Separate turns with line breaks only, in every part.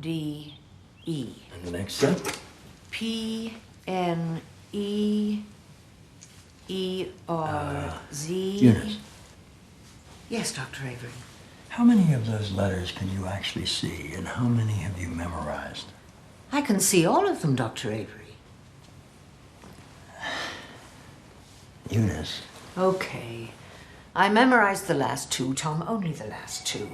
And the next step?
PNEERZ.
Eunice.
Yes, Dr. Avery.
How many of those letters can you actually see, and how many have you memorized?
I can see all of them, Dr. Avery.
Eunice.
Okay. I memorized the last two, Tom, only the last two.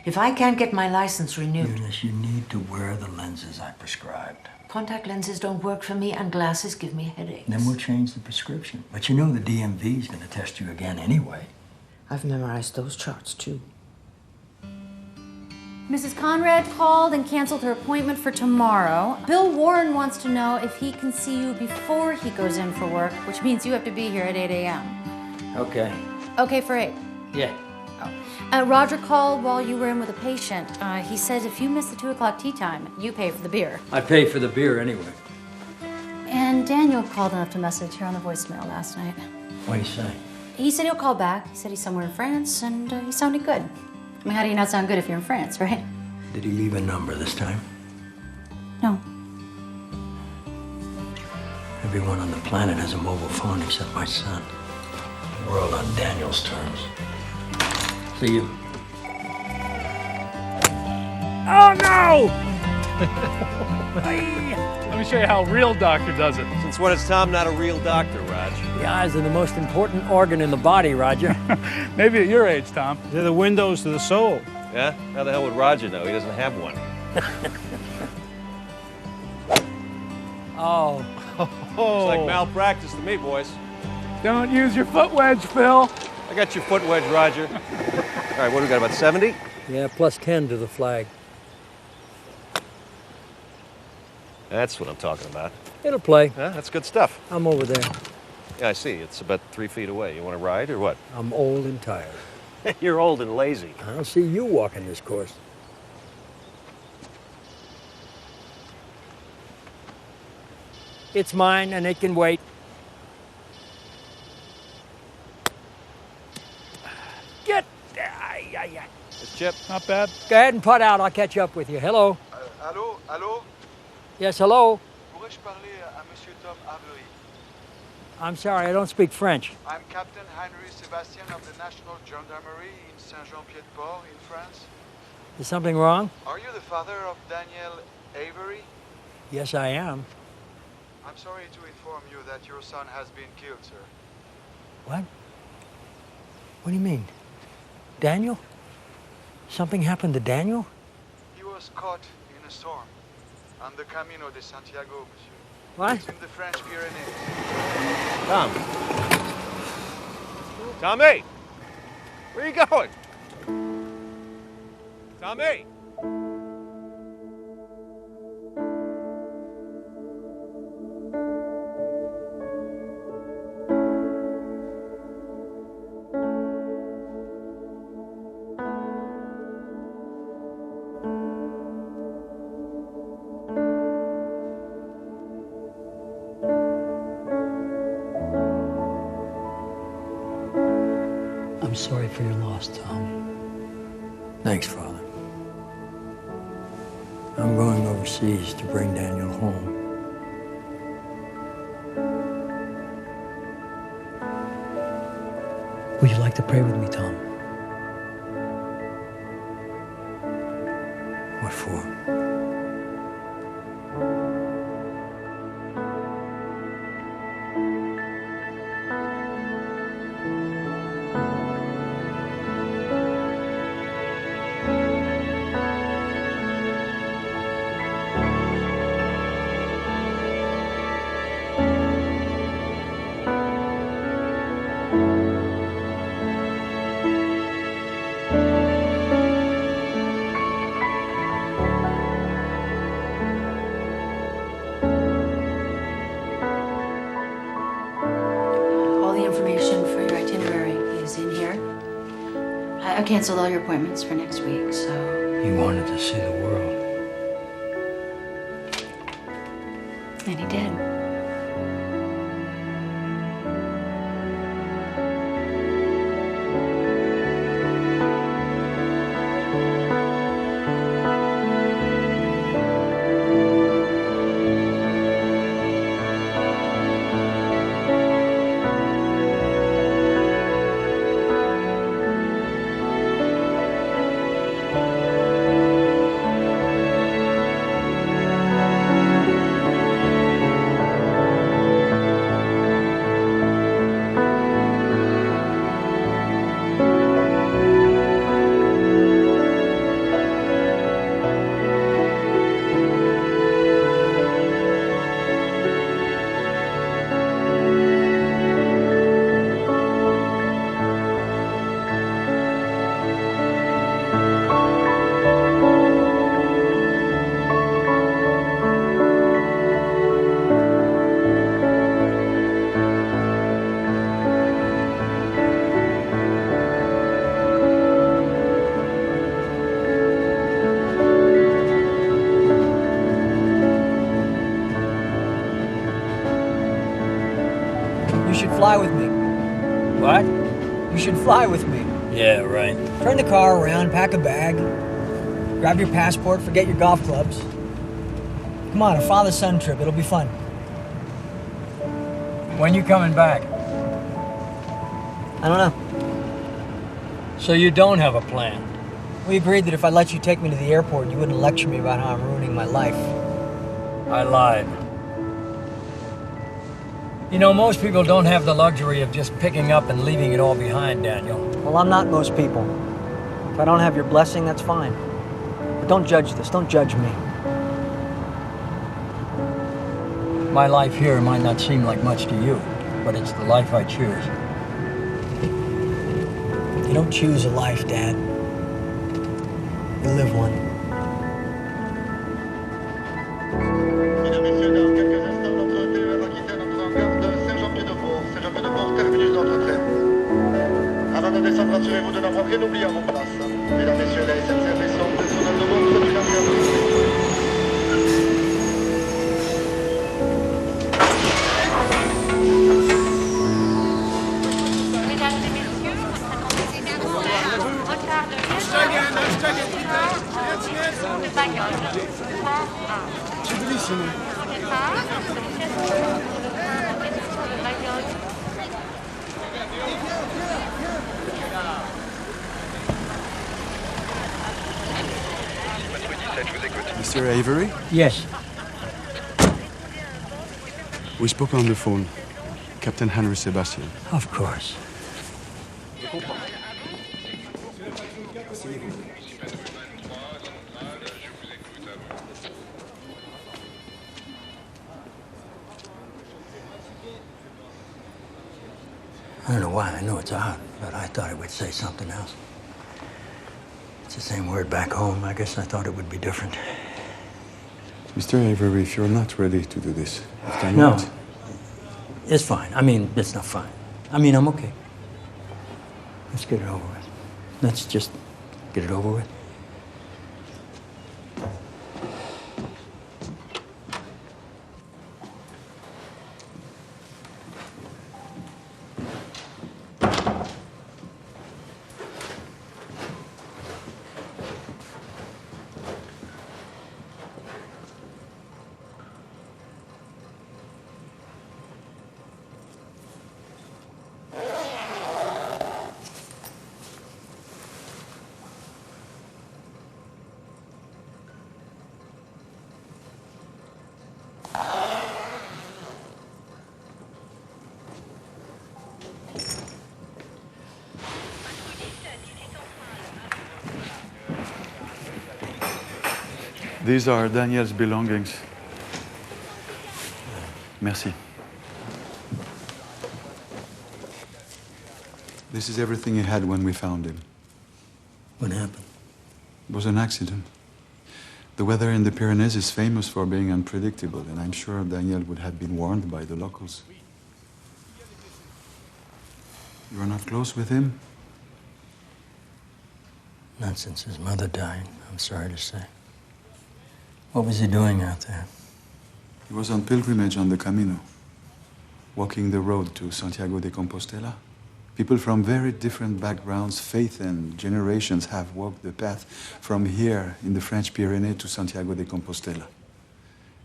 If I can't get my license renewed...
Eunice, you need to wear the lenses I prescribed.
Contact lenses don't work for me, and glasses give me headaches.
Then we'll change the prescription. But you know the DMV is going to test you again anyway.
I've memorized those charts, too.
Mrs. Conrad called and canceled her appointment for tomorrow. Bill Warren wants to know if he can see you before he goes in for work, which means you have to be here at 8 a.m.
Okay.
Okay for 8?
Yeah.
Roger called while you were in with a patient. He says if you miss the 2 o'clock tea time, you pay for the beer.
I pay for the beer anyway.
And Daniel called and left a message here on the voicemail last night.
What do you say?
He said he'll call back. He said he's somewhere in France, and he sounded good. I mean, how do you not sound good if you're in France, right?
Did he leave a number this time?
No.
Everyone on the planet has a mobile phone except my son. World on Daniel's terms. See you.
Oh, no! Let me show you how a real doctor does it.
Since when is Tom not a real doctor, Raj?
The eyes are the most important organ in the body, Roger.
Maybe at your age, Tom.
They're the windows to the soul.
Yeah? How the hell would Roger know? He doesn't have one.
Oh.
Looks like malpractice to me, boys.
Don't use your foot wedge, Phil.
I got your foot wedge, Roger. All right, what do we got, about 70?
Yeah, plus 10 to the flag.
That's what I'm talking about.
It'll play.
Yeah, that's good stuff.
I'm over there.
Yeah, I see. It's about 3 feet away. You want to ride or what?
I'm old and tired.
You're old and lazy.
I don't see you walking this course. It's mine, and it can wait. Get...
It's Chip.
Not bad.
Go ahead and putt out. I'll catch up with you. Hello?
Allô? Allô?
Yes, hello?
Pourrais-je parler à Monsieur Tom Avery?
I'm sorry, I don't speak French.
I'm Captain Henry Sebastian of the National Gendarmerie in Saint-Jean-Pied-de-Port in France.
Is something wrong?
Are you the father of Daniel Avery?
Yes, I am.
I'm sorry to inform you that your son has been killed, sir.
What? What do you mean? Daniel? Something happened to Daniel?
He was caught in a storm on the Camino de Santiago, monsieur.
What?
It's in the French Pyrenees.
Tom. Tommy! Where are you going? Tommy!
I'm sorry for your loss, Tom.
Thanks, Father. I'm going overseas to bring Daniel home.
Would you like to pray with me, Tom?
What for?
I canceled all your appointments for next week, so...
He wanted to see the world.
And he did.
fly with me.
What?
You should fly with me.
Yeah, right.
Turn the car around, pack a bag, grab your passport, forget your golf clubs. Come on, a father-son trip. It'll be fun.
When you coming back?
I don't know.
So you don't have a plan?
We agreed that if I let you take me to the airport, you wouldn't lecture me about how I'm ruining my life.
I lied. You know, most people don't have the luxury of just picking up and leaving it all behind, Daniel.
Well, I'm not most people. If I don't have your blessing, that's fine. But don't judge this. Don't judge me.
My life here might not seem like much to you, but it's the life I choose.
You don't choose a life, Dad. You live one.
Mesdames, Messieurs, dans quelques instants, notre TER va quitter notre hangar de Saint-Jean-Pied-de-Port. Saint-Jean-Pied-de-Port, terminus d'entretien. Avant de descendre, assurez-vous de n'avoir rien oublié à vos places. Mesdames, Messieurs, la SNCF est sortie de son autobus du hangar de
Mr. Avery?
Yes.
We spoke on the phone. Captain Henry Sebastian.
Of course.
I don't know why. I know it's odd, but I thought it would say something else. It's the same word back home. I guess I thought it would be different.
Mr. Avery, if you're not ready to do this,
No. It's fine. I mean, it's not fine. I mean, I'm okay. Let's get it over with. Let's just get it over with.
These are Daniel's belongings. Merci. This is everything he had when we found him.
What happened?
It was an accident. The weather in the Pyrenees is famous for being unpredictable, and I'm sure Daniel would have been warned by the locals. You are not close with him?
Not since his mother died, I'm sorry to say. What was he doing out there?
He was on pilgrimage on the Camino, walking the road to Santiago de Compostela. People from very different backgrounds, faith, and generations have walked the path from here in the French Pyrenees to Santiago de Compostela.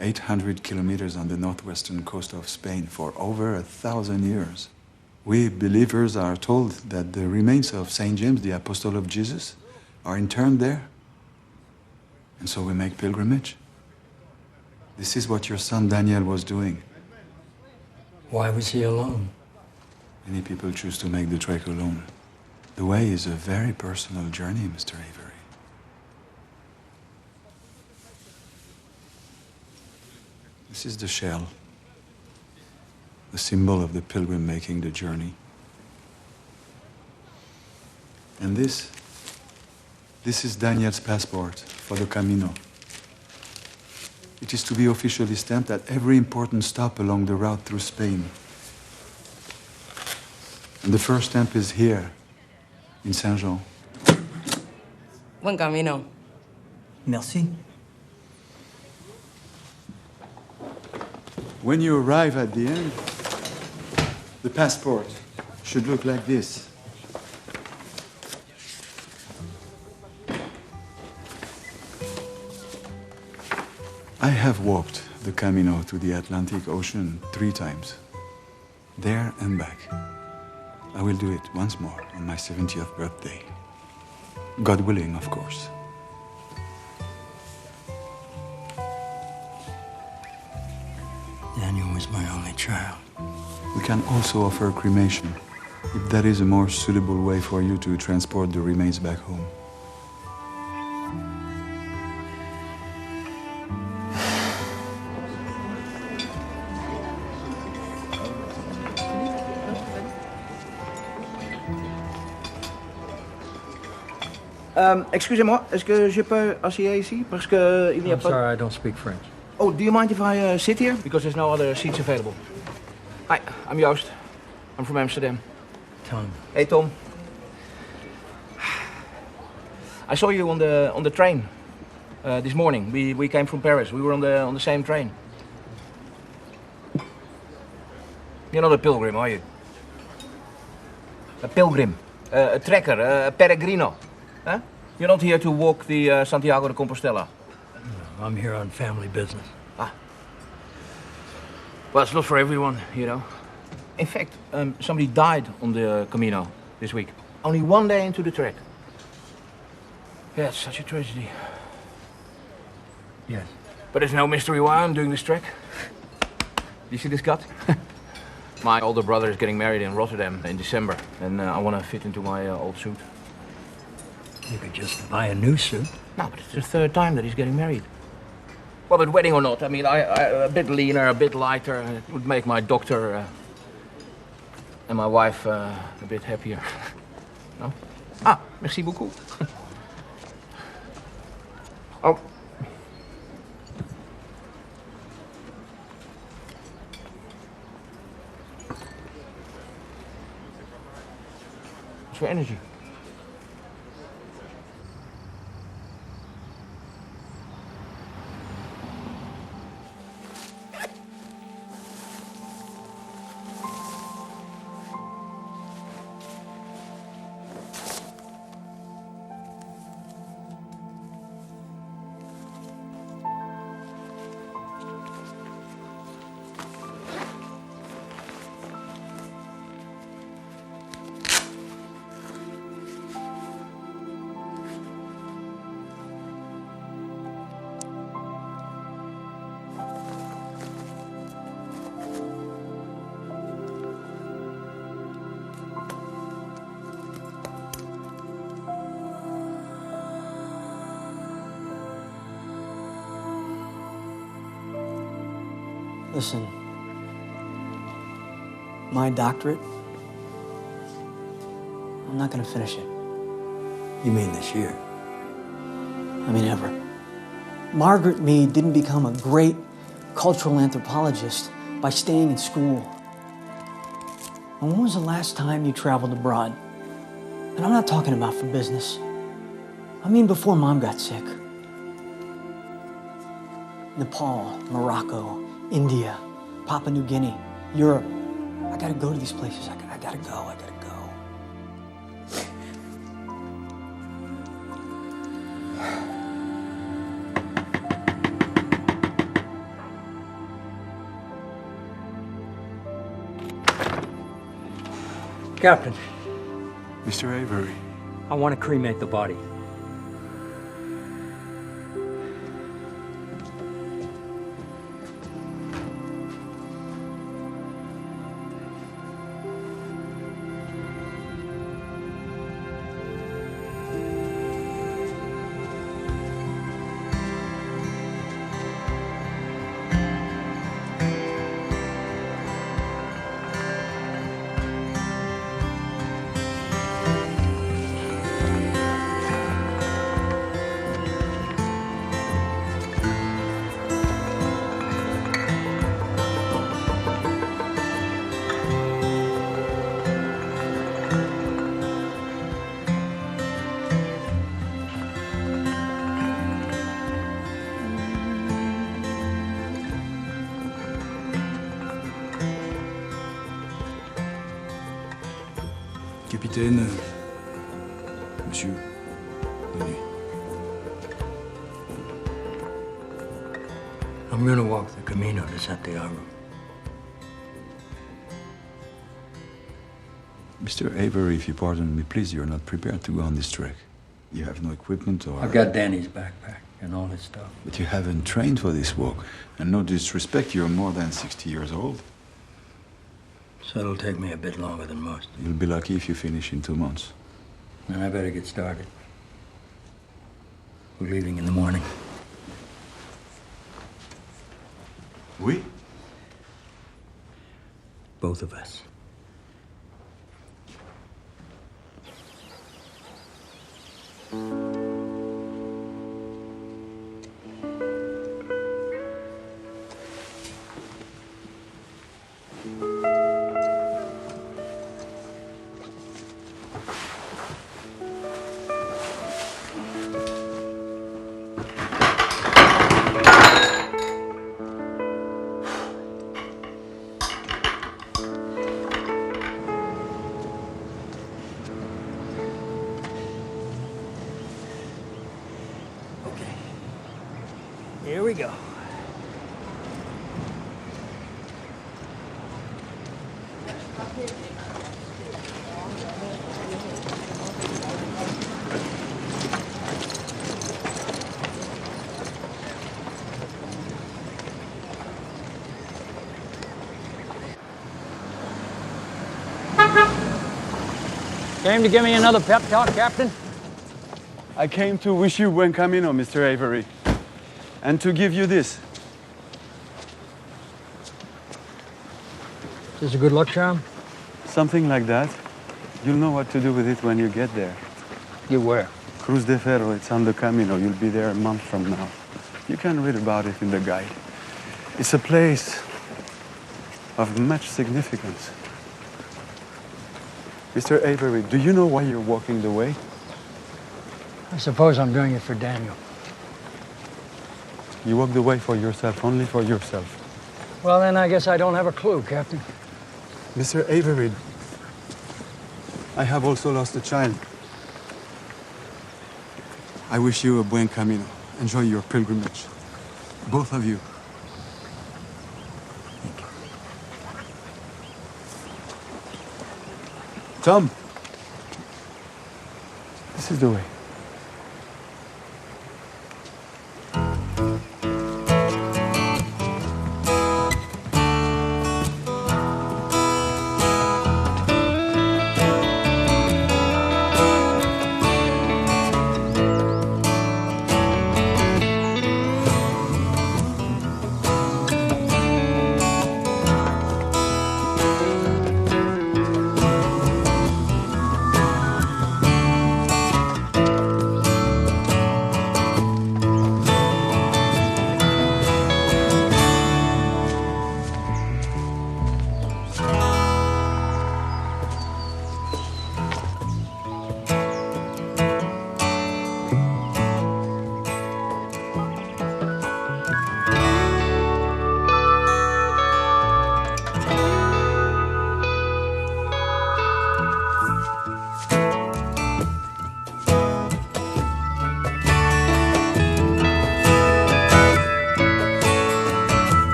800 kilometers on the northwestern coast of Spain for over 1,000 years. We believers are told that the remains of Saint James, the apostle of Jesus, are interned there. And so we make pilgrimage. This is what your son Daniel was doing.
Why was he alone?
Many people choose to make the trek alone. The way is a very personal journey, Mr. Avery. This is the shell, the symbol of the pilgrim making the journey. And this is Daniel's passport for the Camino. It is to be officially stamped at every important stop along the route through Spain. And the first stamp is here, in Saint-Jean.
Buen camino.
Merci.
When you arrive at the end, The passport should look like this. I have walked the Camino to the Atlantic Ocean 3 times, there and back. I will do it once more on my 70th birthday. God willing, of course.
Daniel was my only child.
We can also offer cremation, if that is a more suitable way for you to transport the remains back home.
Excusez-moi, est-ce que je peux asseoir ici? Parce que il n'y a
I'm
pas...
sorry, I don't speak French.
Oh, do you mind if I sit here? Because there's no other seats available. Hi, I'm Joost. I'm from Amsterdam.
Tom.
Hey, Tom. I saw you on the train this morning. We came from Paris. We were on the same train. You're not a pilgrim, are you? A pilgrim, a trekker, a peregrino. Huh? You're not here to walk the Santiago de Compostela.
No, I'm here on family business.
Ah. Well, it's not for everyone, you know. In fact, somebody died on the Camino this week. Only 1 day into the trek. Yeah, it's such a tragedy.
Yes.
But there's no mystery why I'm doing this trek. You see this cut? My older brother is getting married in Rotterdam in December, and I want to fit into my old suit.
You could just buy a new suit.
No, but it's the 3rd time that he's getting married. Well, but wedding or not, I mean, I a bit leaner, a bit lighter. It would make my doctor and my wife a bit happier. No? Ah, merci beaucoup. Oh. It's for energy.
Listen, my doctorate, I'm not gonna finish it.
You mean this year?
I mean, ever. Margaret Mead didn't become a great cultural anthropologist by staying in school. And when was the last time you traveled abroad? And I'm not talking about for business. I mean before Mom got sick. Nepal, Morocco, India, Papua New Guinea, Europe. I gotta go to these places. I gotta go.
Captain,
Mr. Avery,
I want to cremate the body.
Capitaine, monsieur, bonne nuit.
I'm gonna walk the Camino to Santiago.
Mr. Avery, if you pardon me, please, you're not prepared to go on this trek. You have no equipment or...
I've got Danny's backpack and all his stuff.
But you haven't trained for this walk. And no disrespect, you're more than 60 years old.
So it'll take me a bit longer than most.
You'll be lucky if you finish in 2 months.
And I better get started. We're leaving in the morning.
Oui?
Both of us. Here we go.
Came to give me another pep talk, Captain?
I came to wish you buen camino, Mr. Avery. And to give you this.
Is this a good luck charm?
Something like that. You'll know what to do with it when you get there.
You where?
Cruz de Ferro, it's on the Camino. You'll be there a month from now. You can read about it in the guide. It's a place of much significance. Mr. Avery, do you know why you're walking the way?
I suppose I'm doing it for Daniel.
You walk the way for yourself, only for yourself.
Well, then I guess I don't have a clue, Captain.
Mr. Avery, I have also lost a child. I wish you a buen camino. Enjoy your pilgrimage. Both of you.
Thank you.
Tom, this is the way.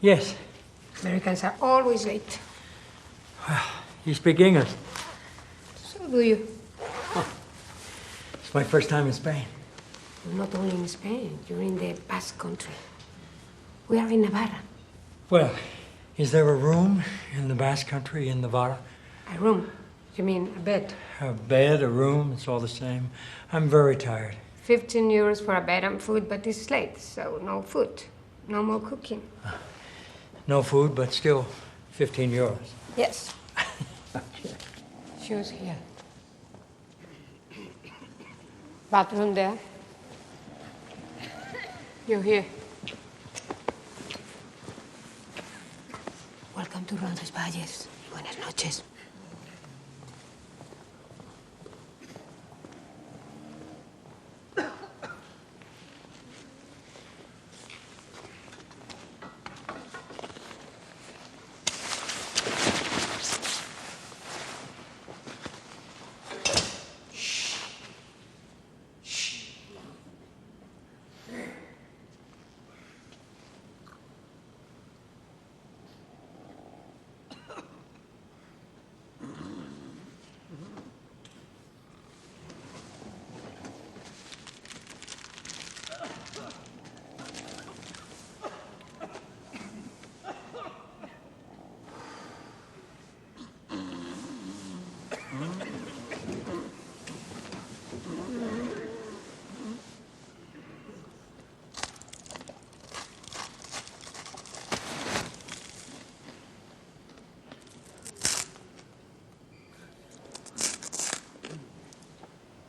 Yes.
Americans are always late.
You speak English.
So do you.
It's my first time in Spain.
You're not only in Spain, you're in the Basque Country. We are in Navarra.
Well, is there a room in the Basque Country in Navarra?
A room? You mean a bed?
A bed, a room, it's all the same. I'm very tired.
15 euros for a bed and food, but it's late, so no food. No more cooking.
No food, but still 15 euros.
Yes. Shoes here. Bathroom there. You're here. Welcome to Roncesvalles. Buenas noches.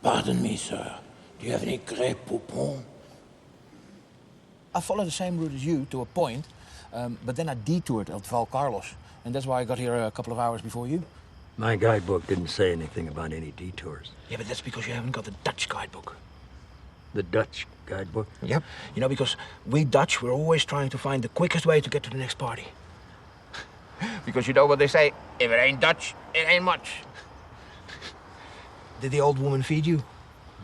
Pardon me, sir. Do you have any crêpe poupon? I followed the same route as you to a point, but then I detoured at Val Carlos, and that's why I got here a couple of hours before you.
My guidebook didn't say anything about any detours.
Yeah, but that's because you haven't got the Dutch guidebook.
The Dutch guidebook?
Yep. You know, because we Dutch, we're always trying to find the quickest way to get to the next party. Because you know what they say, if it ain't Dutch, it ain't much. Did the old woman feed you?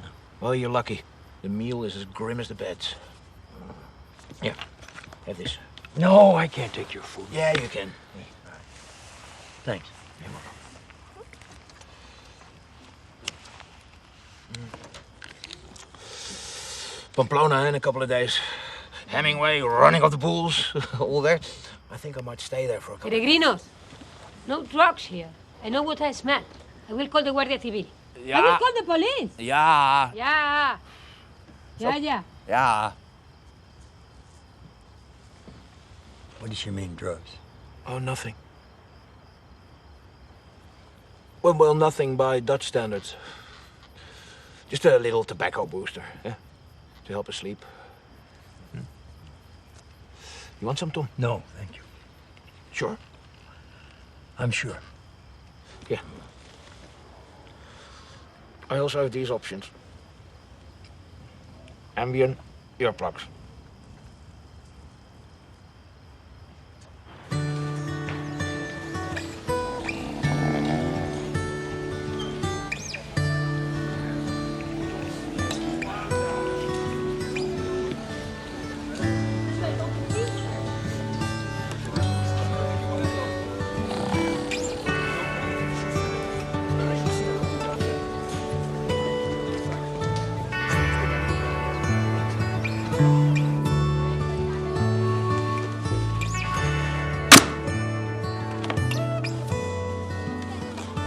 No. Well, you're lucky. The meal is as grim as the beds. Yeah, have this.
No, I can't take your food.
Yeah, you can.
Thanks.
You're welcome. Pamplona in a couple of days. Hemingway running off the bulls, all that. I think I might stay there for a couple
Peregrinos, no drugs here. I know what I smell. I will call the Guardia Civil.
Yeah.
I will call the police.
Yeah.
Yeah. Yeah.
Yeah.
What does she mean, drugs?
Oh, nothing. Well, nothing by Dutch standards. Just a little tobacco booster, yeah? To help us sleep. You want some, Tom?
No, thank you.
Sure?
I'm sure.
Yeah. I also have these options. Ambien earplugs.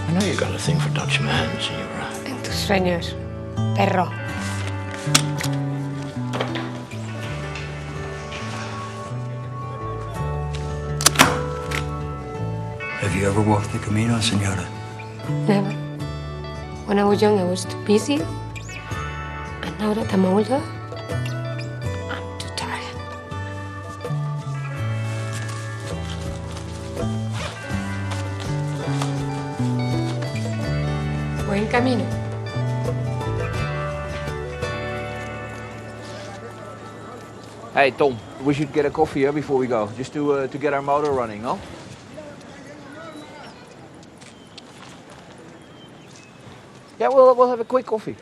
I know you got a thing for Dutch men, Senora.
En tus sueños, perro.
Have you ever walked the Camino, Senora?
Never. When I was young, I was too busy. And now that I'm older, I'm too tired. Buen camino.
Hey, Tom, we should get a coffee here before we go, just to get our motor running, no? Yeah, we'll have a quick coffee.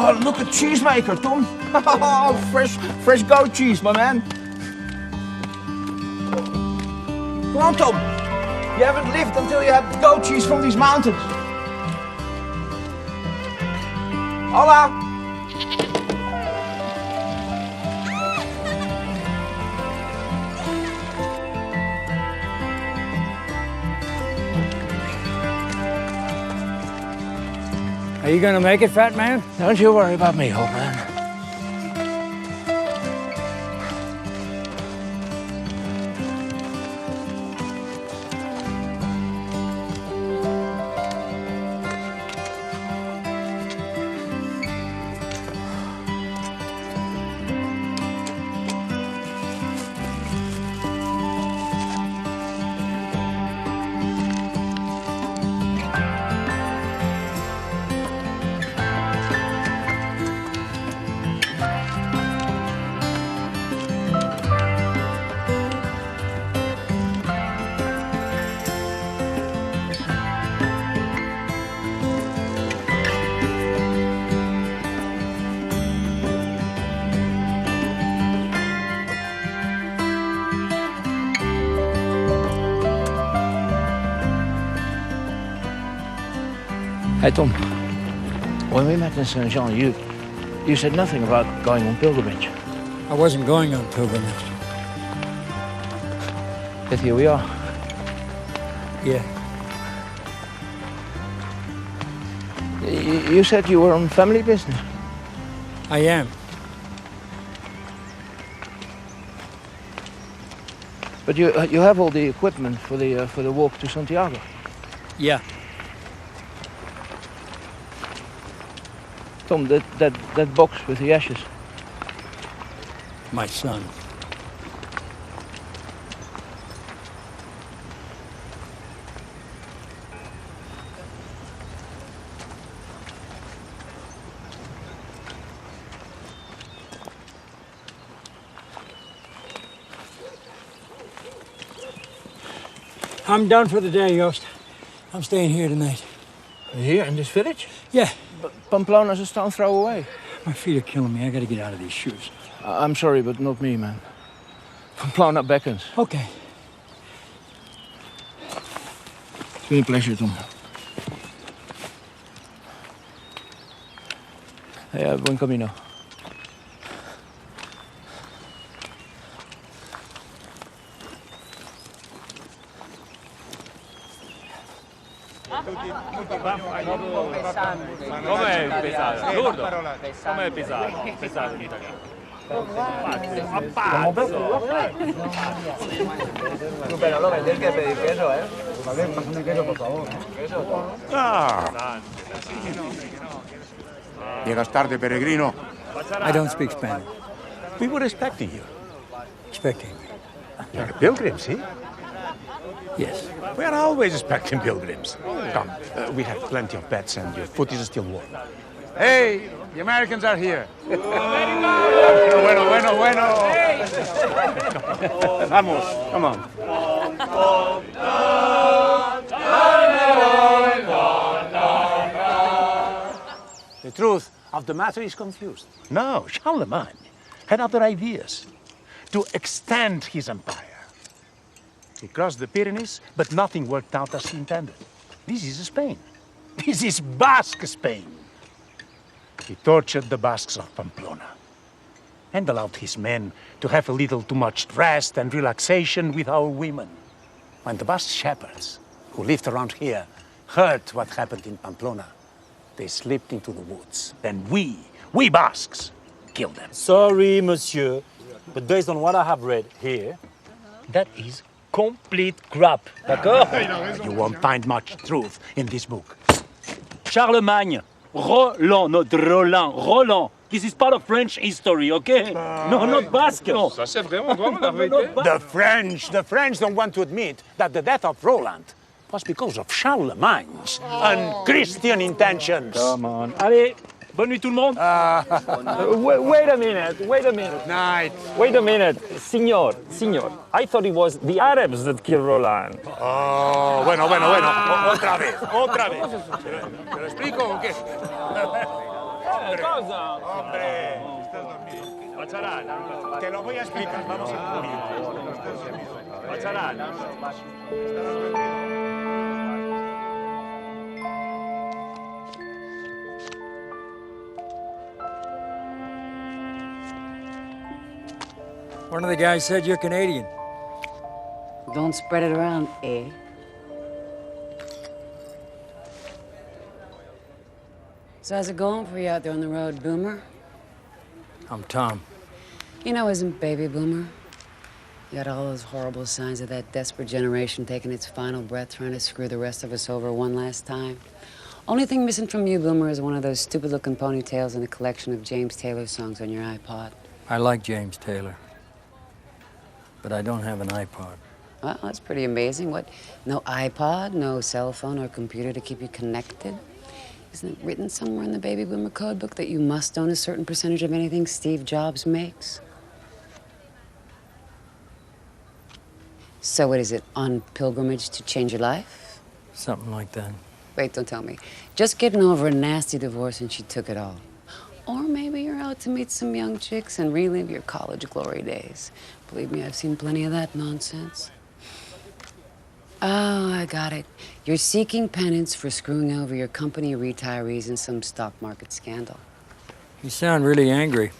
Oh, look at cheesemaker, Tom. Oh, fresh goat cheese, my man. Come on, Tom. You haven't lived until you had goat cheese from these mountains. Hola.
Are you gonna make it, fat man?
Don't you worry about me, old man. Hey, Tom. When we met in Saint Jean, you said nothing about going on pilgrimage.
I wasn't going on pilgrimage.
But here we are.
Yeah.
You said you were on family business.
I am.
But you have all the equipment for the walk to Santiago.
Yeah.
Tom, that box with the ashes.
My son. I'm done for the day, Yost. I'm staying here tonight.
Here in this village?
Yeah.
But Pamplona's a stone throw away.
My feet are killing me. I gotta get out of these shoes.
I'm sorry, but not me, man. Pamplona beckons.
Okay.
It's been a pleasure, Tom. Hey, buen camino.
Com'è pesato? Lurdo? Com'è pesato? Pesato in italiano.
Pero López, tienes que pedir queso, ¿eh? Vale, pásame queso, por favor. Queso.
Ah. Llegas tarde, peregrino.
I don't speak Spanish.
We were expecting you.
Expecting.
You're pilgrims, eh?
Yes.
We are always expecting pilgrims. Come, we have plenty of beds and your food is still warm. Hey, the Americans are here. Bueno. Vamos, come on. The truth of the matter is confused. No, Charlemagne had other ideas to extend his empire. He crossed the Pyrenees, but nothing worked out as he intended. This is Spain. This is Basque Spain. He tortured the Basques of Pamplona and allowed his men to have a little too much rest and relaxation with our women. When the Basque shepherds who lived around here heard what happened in Pamplona, they slipped into the woods. Then we Basques, killed them.
Sorry, monsieur, but based on what I have read here, that is complete crap. D'accord?
You won't find much truth in this book.
Charlemagne, Roland, not Roland. This is part of French history, okay? No, not Basque. No.
Ça, c'est vraiment la vérité. The French don't want to admit that the death of Roland was because of Charlemagne's unchristian intentions.
Come on. Allez, bonne nuit tout le monde. Wait a minute.
Night.
Wait a minute. Signor, I thought it was the Arabs that killed Roland.
Oh, bueno. Otra vez. ¿Te lo explico o qué?
Cosa?
Hombre, estás dormido.
Pacharán.
Te lo voy a explicar. Vamos a dormir.
Pacharán.
Estarás dormido.
One of the guys said you're Canadian.
Don't spread it around, eh? So how's it going for you out there on the road, Boomer?
I'm Tom.
You know, isn't Baby Boomer? You got all those horrible signs of that desperate generation taking its final breath, trying to screw the rest of us over one last time. Only thing missing from you, Boomer, is one of those stupid-looking ponytails and a collection of James Taylor songs on your iPod.
I like James Taylor, but I don't have an iPod.
Well, that's pretty amazing. What, no iPod, no cell phone or computer to keep you connected? Isn't it written somewhere in the Baby Boomer code book that you must own a certain percentage of anything Steve Jobs makes? So what is it, on pilgrimage to change your life?
Something like that.
Wait, don't tell me. Just getting over a nasty divorce and she took it all. Or maybe you're out to meet some young chicks and relive your college glory days. Believe me, I've seen plenty of that nonsense. Oh, I got it. You're seeking penance for screwing over your company retirees in some stock market scandal.
You sound really angry.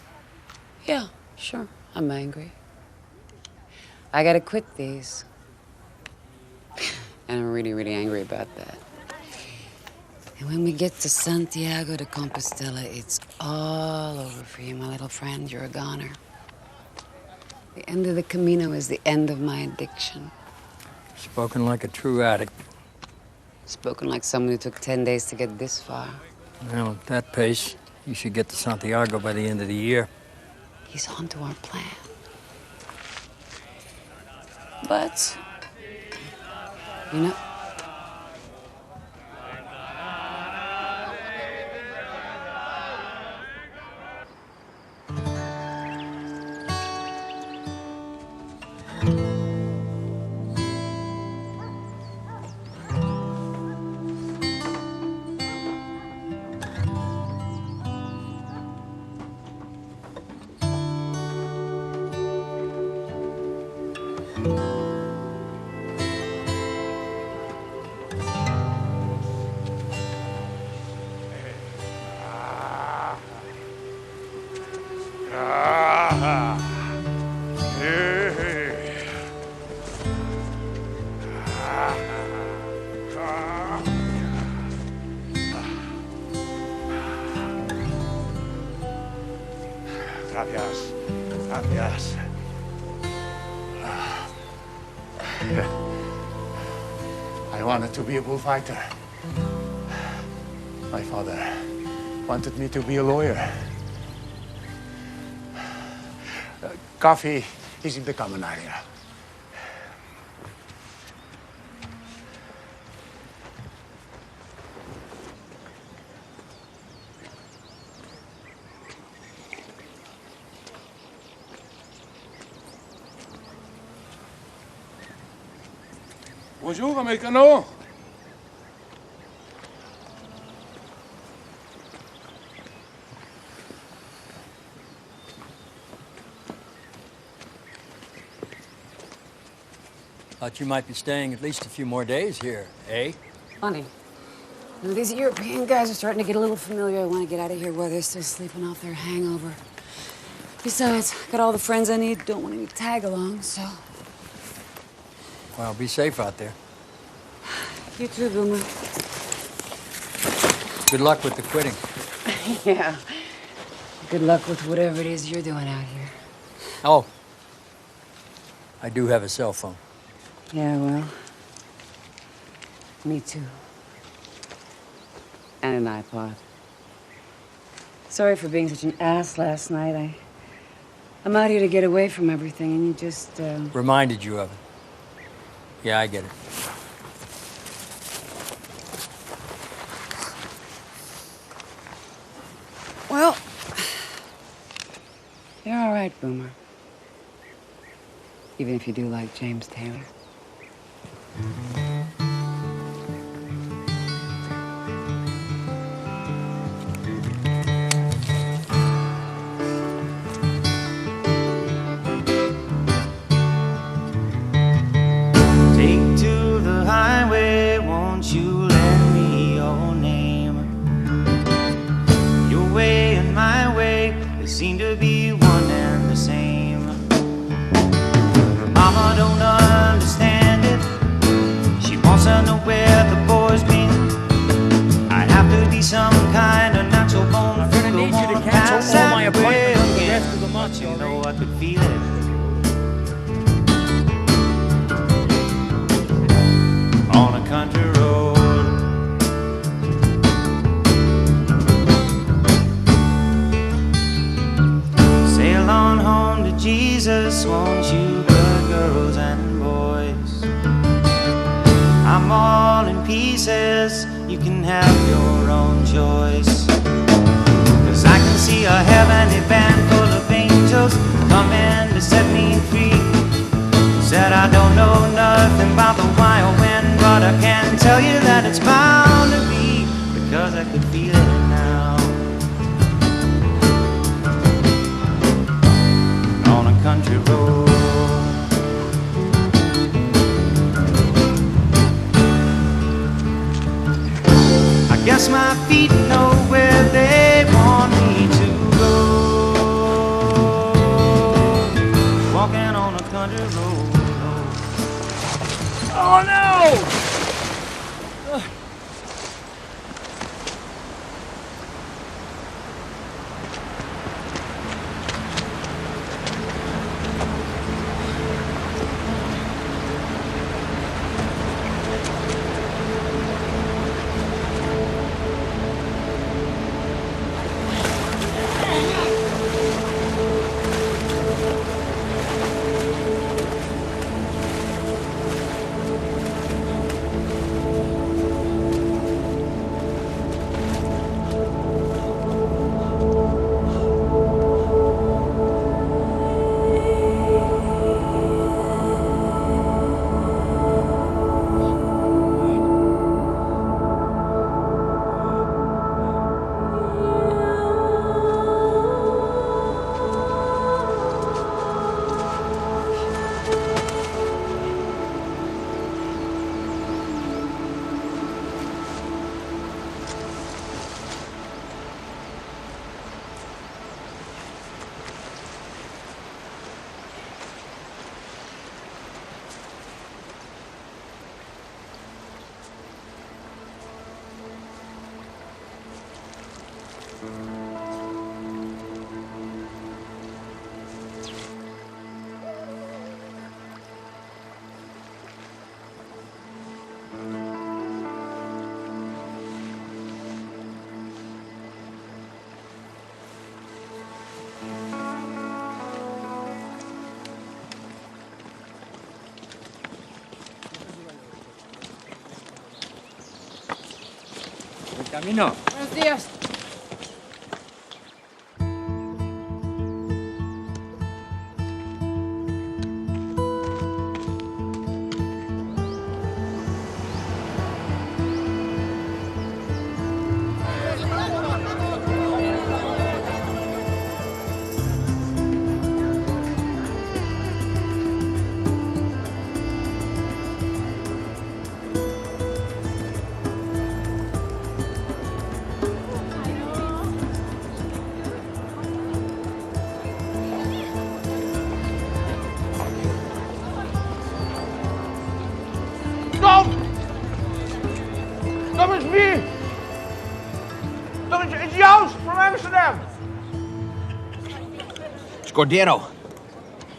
Yeah, sure. I'm angry. I gotta quit these. And I'm really, really angry about that. And when we get to Santiago de Compostela, it's all over for you, my little friend. You're a goner. The end of the Camino is the end of my addiction.
Spoken like a true addict.
Spoken like someone who took 10 days to get this far.
Well, at that pace, you should get to Santiago by the end of the year.
He's on to our plan. But, you know,
Gracias. Gracias. I wanted to be a bullfighter. My father wanted me to be a lawyer. Coffee is in the common area.
Bonjour, Americano.
Thought you might be staying at least a few more days here, eh?
funny. You know, these European guys are starting to get a little familiar. I want to get out of here while they're still sleeping off their hangover. Besides, got all the friends I need. Don't want any tag-along, so...
Well, be safe out there.
You too, Boomer.
Good luck with the quitting.
Yeah. Good luck with whatever it is you're doing out here.
Oh. I do have a cell phone.
Yeah, well... me too. And an iPod. Sorry for being such an ass last night. I'm out here to get away from everything, and you just,
Reminded you of it. Yeah, I get it.
Well, you're all right, Boomer. Even if you do like James Taylor.
that way again. You know I could feel it. On a country road. Sail on home to Jesus, won't you, good girls and boys? I'm all in pieces, you can have your own choice. 'Cause I can see a heavenly band full of angels coming to set me free. Said I don't know nothing about the wild wind, but I can tell you that it's bound to be, because I could feel it now. On a country road. I guess my feet know where they want me to go. Walking on a country road.
Oh no! Camino.
Buenos días.
Tom is me! Tom, it's Joost from Amsterdam! It's Cordero.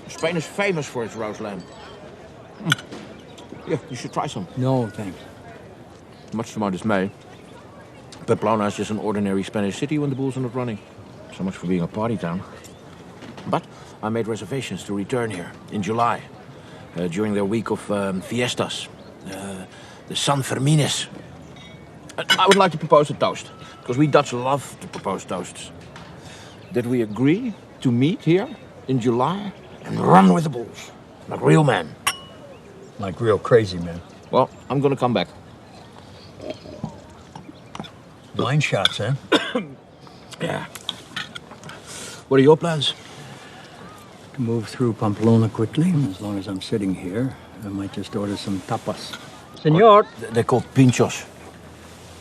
Spain is famous for its roast lamb. Yeah, you should try some.
No, thanks.
Much to my dismay, Pamplona is just an ordinary Spanish city when the bulls are not running. So much for being a party town. But I made reservations to return here in July, during their week of fiestas, the San Fermines. I would like to propose a toast, because we Dutch love to propose toasts. That we agree to meet here in July and run with the bulls, like real men.
Like real crazy men.
Well, I'm gonna come back.
Blind shots, eh?
Yeah. What are your plans?
To move through Pamplona quickly. As long as I'm sitting here, I might just order some tapas. Senor!
They're called pinchos.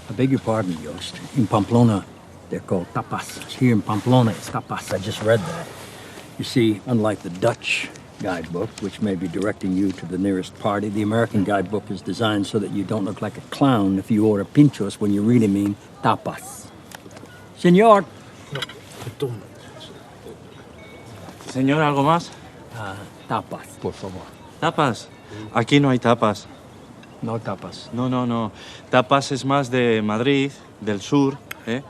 I beg your pardon, Joost. In Pamplona, they're called tapas. Here in Pamplona, it's tapas.
I just read that.
You see, unlike the Dutch guidebook, which may be directing you to the nearest party, the American guidebook is designed so that you don't look like a clown if you order pinchos when you really mean tapas. Senor!
No, Tom,
Señor, ¿algo más?
Tapas, por favor.
¿Tapas? Aquí no hay tapas.
No tapas.
No. Tapas es más de Madrid, del sur, ¿eh?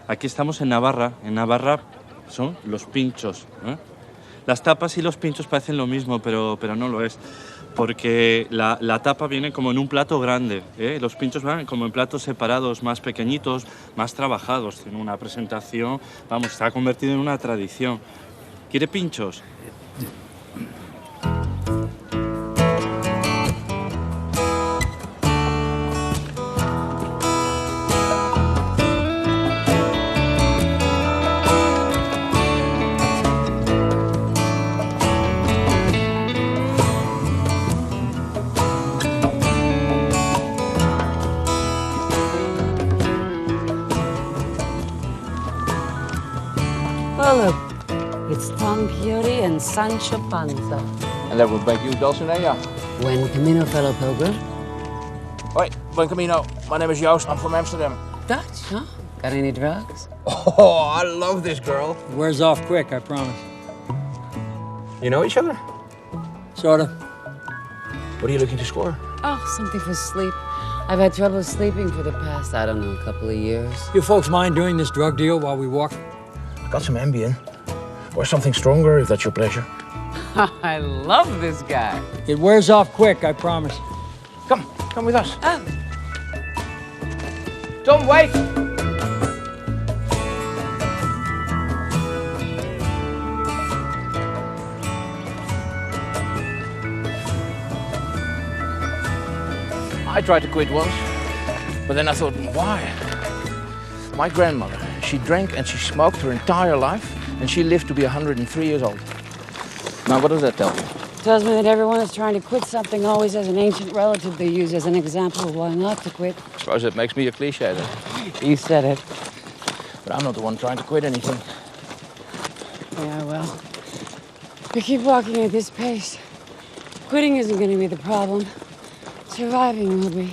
Aquí estamos en Navarra. En Navarra son los pinchos, ¿eh? Las tapas y los pinchos parecen lo mismo, pero no lo es. Porque la tapa viene como en un plato grande, ¿eh? Los pinchos van como en platos separados, más pequeñitos, más trabajados. Tiene una presentación, vamos, está convertido en una tradición. ¿Quiere pinchos?
Oh, look. It's Tom Quixote and Sancho Panza.
And that would make you Dulcinea.
Buen camino, fellow pilgrim.
Hoi, buen camino. My name is Joost. I'm from Amsterdam.
Dutch, huh? Got any drugs?
Oh, I love this girl.
Wears off quick, I promise.
You know each other?
Sorta.
What are you looking to score?
Oh, something for sleep. I've had trouble sleeping for the past, I don't know, a couple of years.
You folks mind doing this drug deal while we walk?
Got some Ambien. Or something stronger, if that's your pleasure.
I love this guy.
It wears off quick, I promise.
Come with us. Tom, wait! I tried to quit once, but then I thought, why? My grandmother, she drank and she smoked her entire life, and she lived to be 103 years old. Now, what does that tell you?
Tells me that everyone that's trying to quit something always has an ancient relative they use as an example of why not to quit.
I suppose that makes me a cliche then.
You said it.
But I'm not the one trying to quit anything.
Yeah, well, if we keep walking at this pace, quitting isn't going to be the problem. Surviving will be.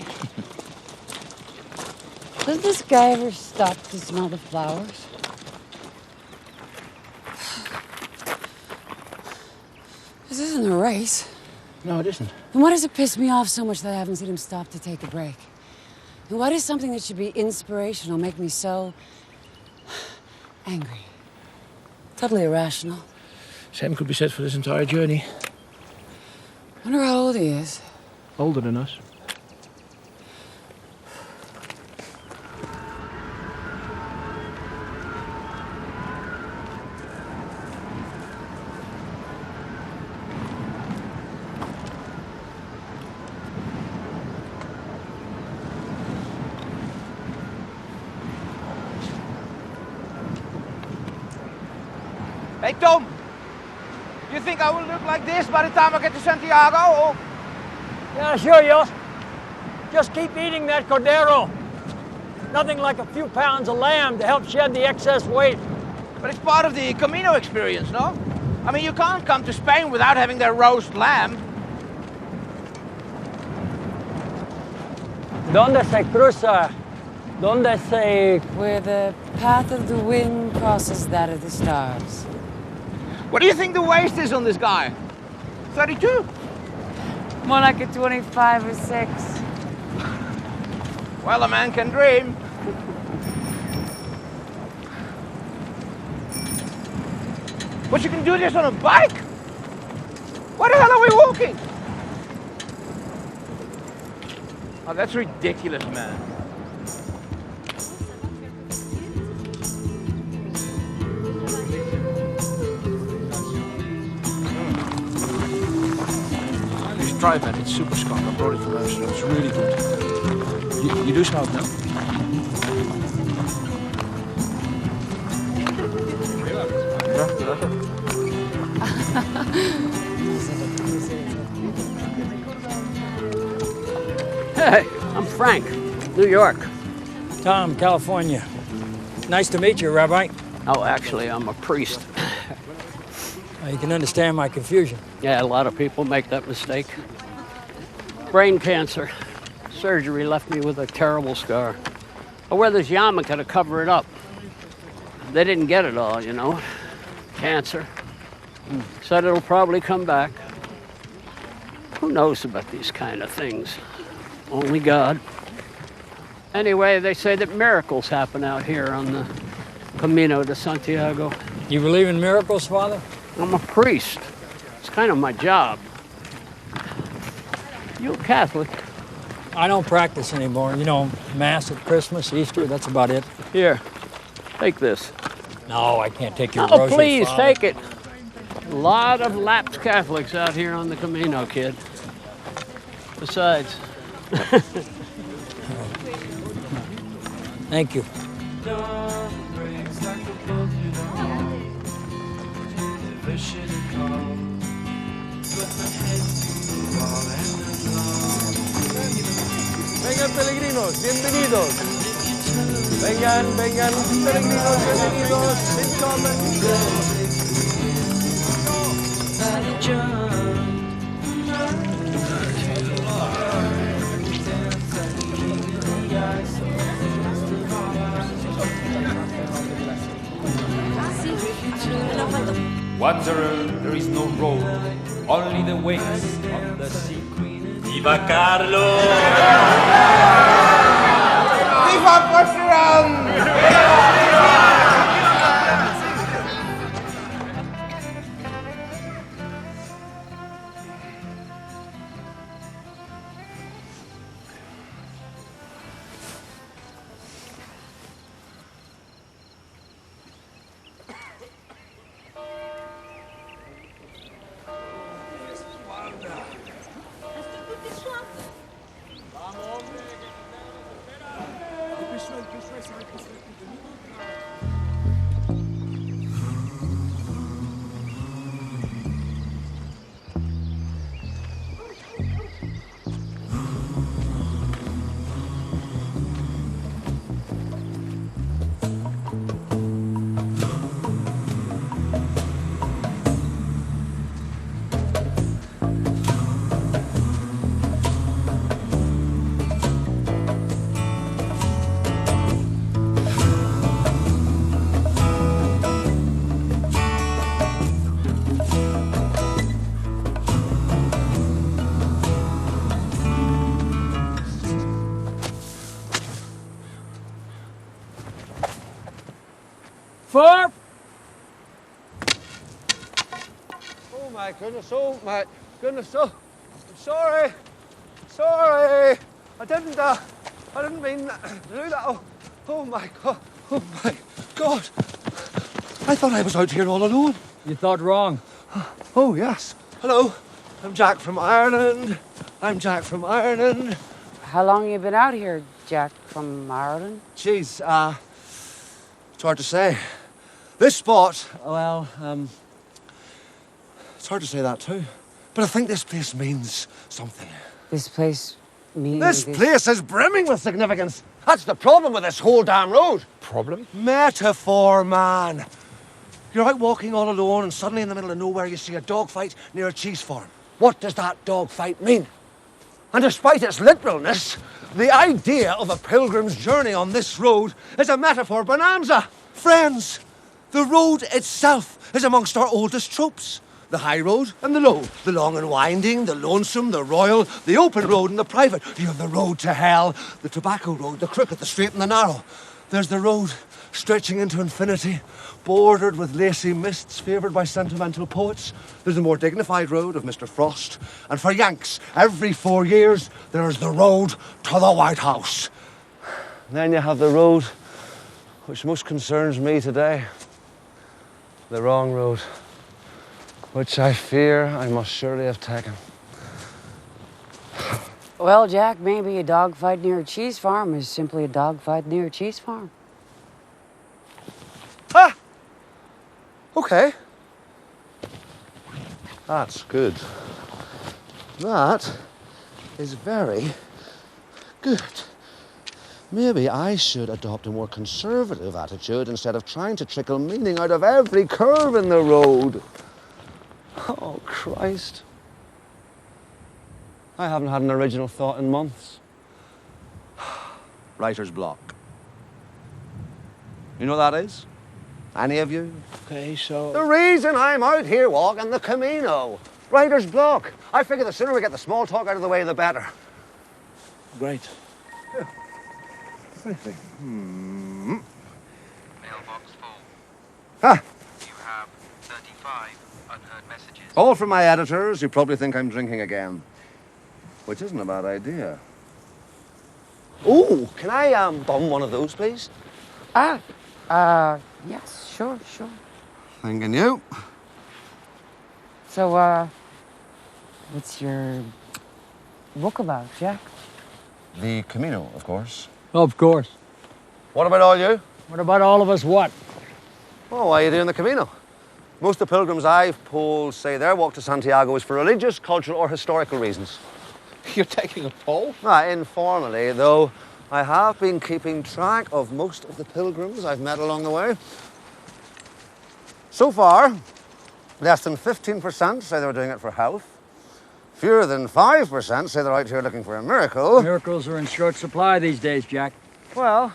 Does this guy ever stop to smell the flowers? This isn't a race.
No, it isn't.
And why does it piss me off so much that I haven't seen him stop to take a break? And why does something that should be inspirational make me so angry? Totally irrational.
Same could be said for this entire journey.
Wonder how old he is.
Older than us. Hey, Tom! You think I will look like this by the time I get to Santiago, or...?
Yeah, sure, Yost. Just keep eating that cordero. Nothing like a few pounds of lamb to help shed the excess weight.
But it's part of the Camino experience, no? I mean, you can't come to Spain without having their roast lamb.
¿Dónde se cruza? ¿Dónde se...
Where the path of the wind crosses that of the stars.
What do you think the waist is on this guy? 32?
More like a 25 or 6.
Well, a man can dream. But you can do this on a bike? Why the hell are we walking? Oh, that's ridiculous, man. Just try that. It's super skunk. I brought it from Amsterdam. It's really good. You do smoke, no?
Hey, I'm Frank, New York. Tom, California. Nice to meet you, Rabbi.
Oh, actually, I'm a priest.
You can understand my confusion.
Yeah, a lot of people make that mistake. Brain cancer. Surgery left me with a terrible scar. I wear this yarmulke to cover it up. They didn't get it all, you know. Cancer. Said it'll probably come back. Who knows about these kind of things? Only God. Anyway, they say that miracles happen out here on the Camino de Santiago.
You believe in miracles, Father?
I'm a priest. It's kind of my job. You a Catholic?
I don't practice anymore. You know, Mass at Christmas, Easter, that's about it.
Here, take this.
No, I can't take your
Oh,
rosary,
please,
Father.
take it. A lot of lapsed Catholics out here on the Camino, kid. Besides.
Thank you.
Vengan peregrinos, bienvenidos. Vengan, vengan peregrinos, bienvenidos.
Wanderer, there is no road, only the waves on the sea.
¡Viva Carlos!
¡Viva Portugal!
Four.
Oh my goodness, oh my goodness, oh, I'm sorry. Sorry. I didn't mean to do that. Oh my God. Oh my God. I thought I was out here all alone.
You thought wrong.
Oh, yes. Hello. I'm Jack from Ireland. I'm Jack from Ireland.
How long have you been out here, Jack from Ireland?
Jeez, it's hard to say. This spot, well, it's hard to say that too. But I think this place means something.
This place means...
This place is brimming with significance. That's the problem with this whole damn road.
Problem?
Metaphor, man. You're out walking all alone and suddenly in the middle of nowhere you see a dogfight near a cheese farm. What does that dogfight mean? And despite its literalness, the idea of a pilgrim's journey on this road is a metaphor bonanza. Friends, the road itself is amongst our oldest tropes. The high road and the low, the long and winding, the lonesome, the royal, the open road and the private. You have the road to hell, the tobacco road, the crooked, the straight and the narrow. There's the road stretching into infinity, bordered with lacy mists favoured by sentimental poets. There's the more dignified road of Mr. Frost. And for Yanks, every 4 years, there's the road to the White House. And then you have the road which most concerns me today. The wrong road, which I fear I must surely have taken.
Well, Jack, maybe a dogfight near a cheese farm is simply a dogfight near a cheese farm.
Ah! Okay. That's good. That is very good. Maybe I should adopt a more conservative attitude instead of trying to trickle meaning out of every curve in the road. Oh, Christ. I haven't had an original thought in months. Writer's block. You know what that is? Any of you?
Okay, so...
The reason I'm out here walking the Camino. Writer's block. I figure the sooner we get the small talk out of the way, the better.
Great.
Yeah. Mailbox
full.
Ah.
You have 35 unheard messages.
All from my editors, who probably think I'm drinking again. Which isn't a bad idea. Ooh, can I bum one of those, please?
Yes, sure.
Thanking you.
So, what's your book about, Jack?
The Camino, of course.
Of course.
What about all you?
What about all of us what?
Oh, why are you doing the Camino? Most of the pilgrims I've polled say their walk to Santiago is for religious, cultural, or historical reasons.
You're taking a poll?
Informally, though I have been keeping track of most of the pilgrims I've met along the way. So far, less than 15% say they were doing it for health. Fewer than 5% say they're out here looking for a miracle.
Miracles are in short supply these days, Jack.
Well,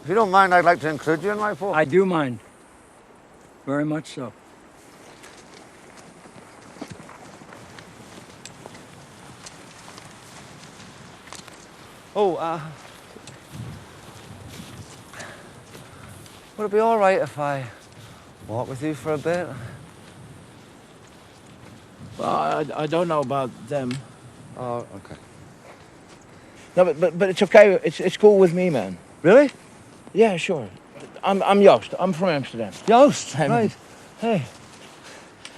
if you don't mind, I'd like to include you in my poll.
I do mind. Very much so.
Oh, would it be all right if I walk with you for a bit?
Well, I don't know about them.
Oh, okay.
No, but it's okay. It's cool with me, man.
Really?
Yeah, sure. I'm Joost. I'm from Amsterdam.
Joost, right.
Hey.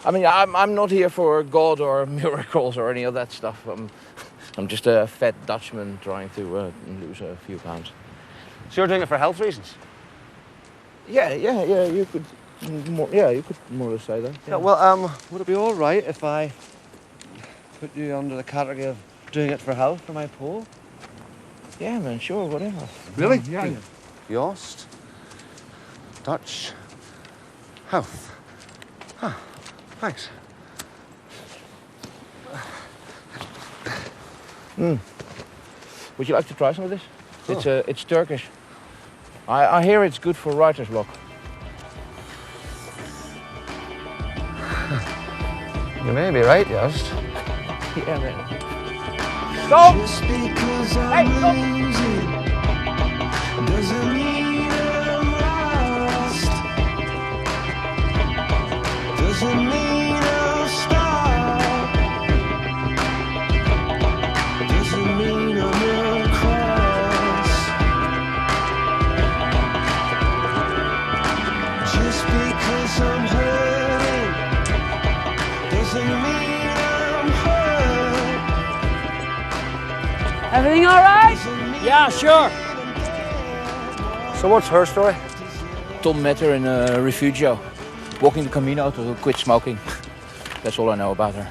I mean, I'm not here for God or miracles or any of that stuff. I'm just a fat Dutchman trying to lose a few pounds.
So you're doing it for health reasons?
Yeah. You could more or less say that.
Yeah. Well, would it be all right if I put you under the category of doing it for health for my poll?
Yeah, man. Sure, whatever.
Really?
Yeah.
Joost, Dutch, health. Huh. Thanks.
Would you like to try some of this?
Oh.
It's Turkish. I hear it's good for writer's block.
You may be right, Joost.
Yeah, man.
Stop!
Hey, stop!
Doesn't mean I'm lost. Doesn't mean I'll stop. Doesn't mean I'm across. Just because I'm hurting doesn't mean I'm hurt.
Everything all right?
Yeah, sure.
So what's her story?
Tom met her in a refugio, walking the Camino to quit smoking. That's all I know about her.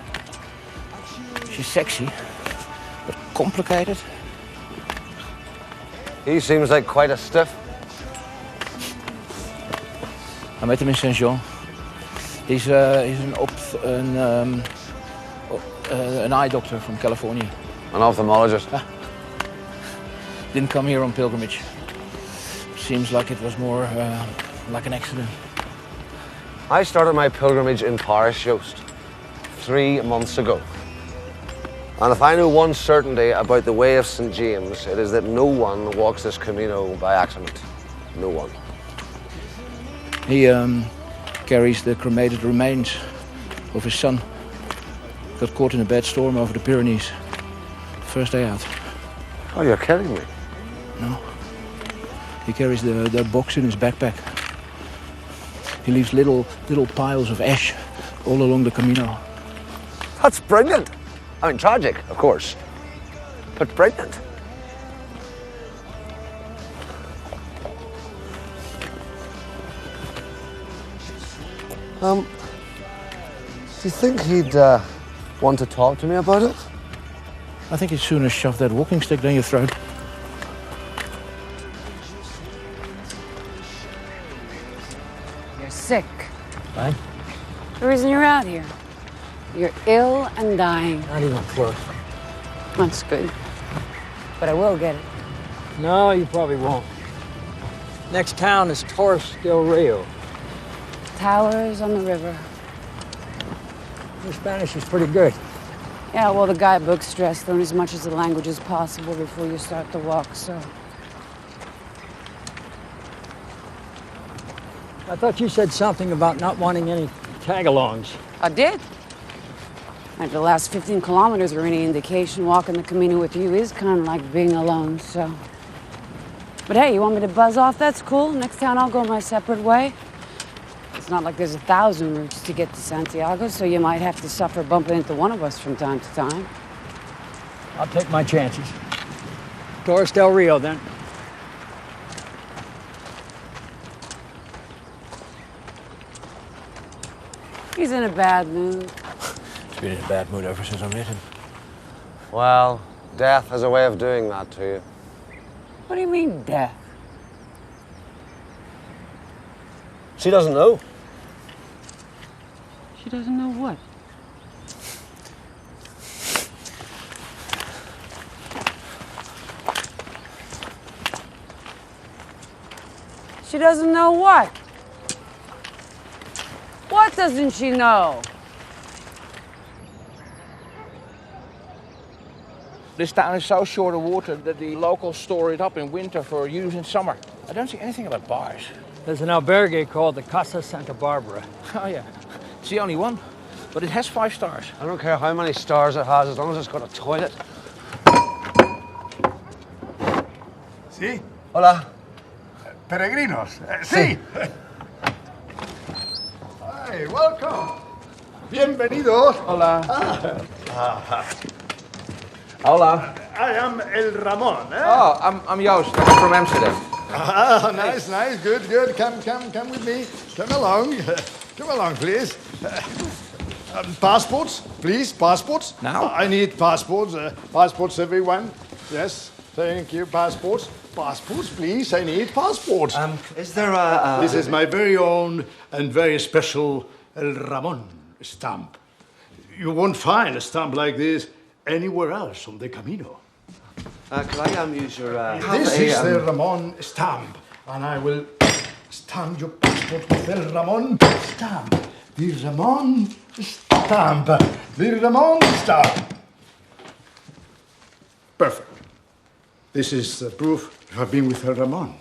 She's sexy, but complicated.
He seems like quite a stiff.
I met him in Saint-Jean. He's an eye doctor from California.
An ophthalmologist.
Didn't come here on pilgrimage. Seems like it was more like an accident.
I started my pilgrimage in Paris, Joost, 3 months ago. And if I know one certainty about the way of St. James, it is that no one walks this Camino by accident. No one.
He carries the cremated remains of his son. Got caught in a bad storm over the Pyrenees. First day out.
Oh, you're kidding me.
No. He carries the box in his backpack. He leaves little piles of ash all along the Camino.
That's brilliant. I mean, tragic, of course, but brilliant. Do you think he'd want to talk to me about it?
I think he'd sooner shove that walking stick down your throat.
You're sick.
Right?
The reason you're out here. You're ill and dying.
Not even close.
That's good. But I will get it.
No, you probably won't. Next town is Torres del Rio.
Towers on the river.
Your Spanish is pretty good.
Yeah, well, the guidebook stressed learn as much as the language as possible before you start the walk, so.
I thought you said something about not wanting any tag-alongs.
I did. And the last 15 kilometers are any indication, walking the Camino with you is kind of like being alone, so. But hey, you want me to buzz off? That's cool. Next town I'll go my separate way. It's not like there's 1,000 routes to get to Santiago, so you might have to suffer bumping into one of us from time to time.
I'll take my chances. Torres del Rio, then.
He's in a bad mood.
He's been in a bad mood ever since I met him.
Well, death has a way of doing that to you.
What do you mean, death?
She doesn't know.
She doesn't know what? She doesn't know what? What doesn't she know?
This town is so short of water that the locals store it up in winter for use in summer. I don't see anything about bars.
There's an albergue called the Casa Santa Barbara.
Oh, yeah. It's the only one, but it has 5 stars.
I don't care how many stars it has, as long as it's got a toilet.
Sí.
Hola.
Peregrinos. Sí. Hi, welcome. Bienvenidos.
Hola.
Hola. I am El Ramon. Eh?
Oh, I'm Joost. I'm from Amsterdam.
Ah, nice. Good. Come with me. Come along, please. Passports, please. Passports.
Now?
I need passports. Passports, everyone. Yes. Thank you. Passports, please. I need passports.
Is there a...
This is my very own and very special El Ramon stamp. You won't find a stamp like this anywhere else on the Camino.
Could I use your...
This is the Ramon stamp, and I will stamp your passport with the Ramon stamp. The Ramon stamp. The Ramon stamp. Perfect. This is proof you have been with El Ramon.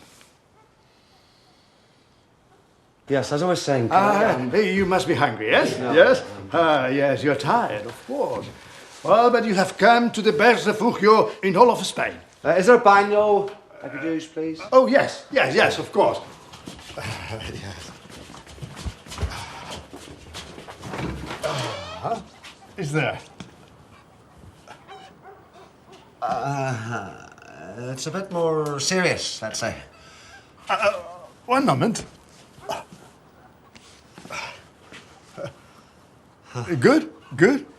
Yes, as I was saying...
You must be hungry, yes?
No.
Yes? Yes, you're tired, of course. Well, but you have come to the best refugio in all of Spain.
Is there a baño I could use, please?
Oh, yes, of course. Yes. Is there?
It's a bit more serious, let's say.
One moment. Good?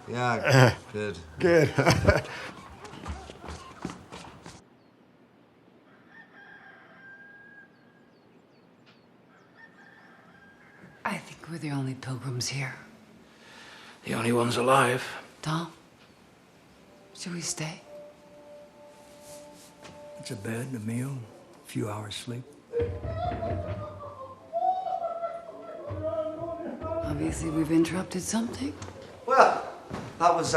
Yeah, good.
Good.
I think we're the only pilgrims here.
The only ones alive.
Tom, should we stay?
It's a bed, a meal, a few hours sleep.
Obviously, we've interrupted something.
Well, that was,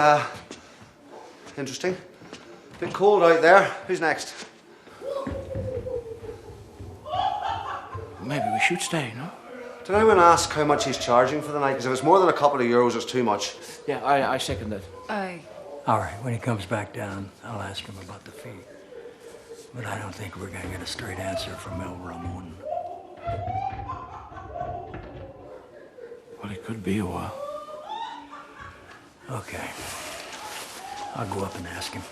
interesting. Bit cold out there. Who's next?
Maybe we should stay, no?
Did anyone ask how much he's charging for the night? Because if it's more than a couple of euros, it's too much.
Yeah, I second that.
All right, when he comes back down, I'll ask him about the fee. But I don't think we're going to get a straight answer from El Ramon.
Well, it could be a while.
Okay. I'll go up and ask him.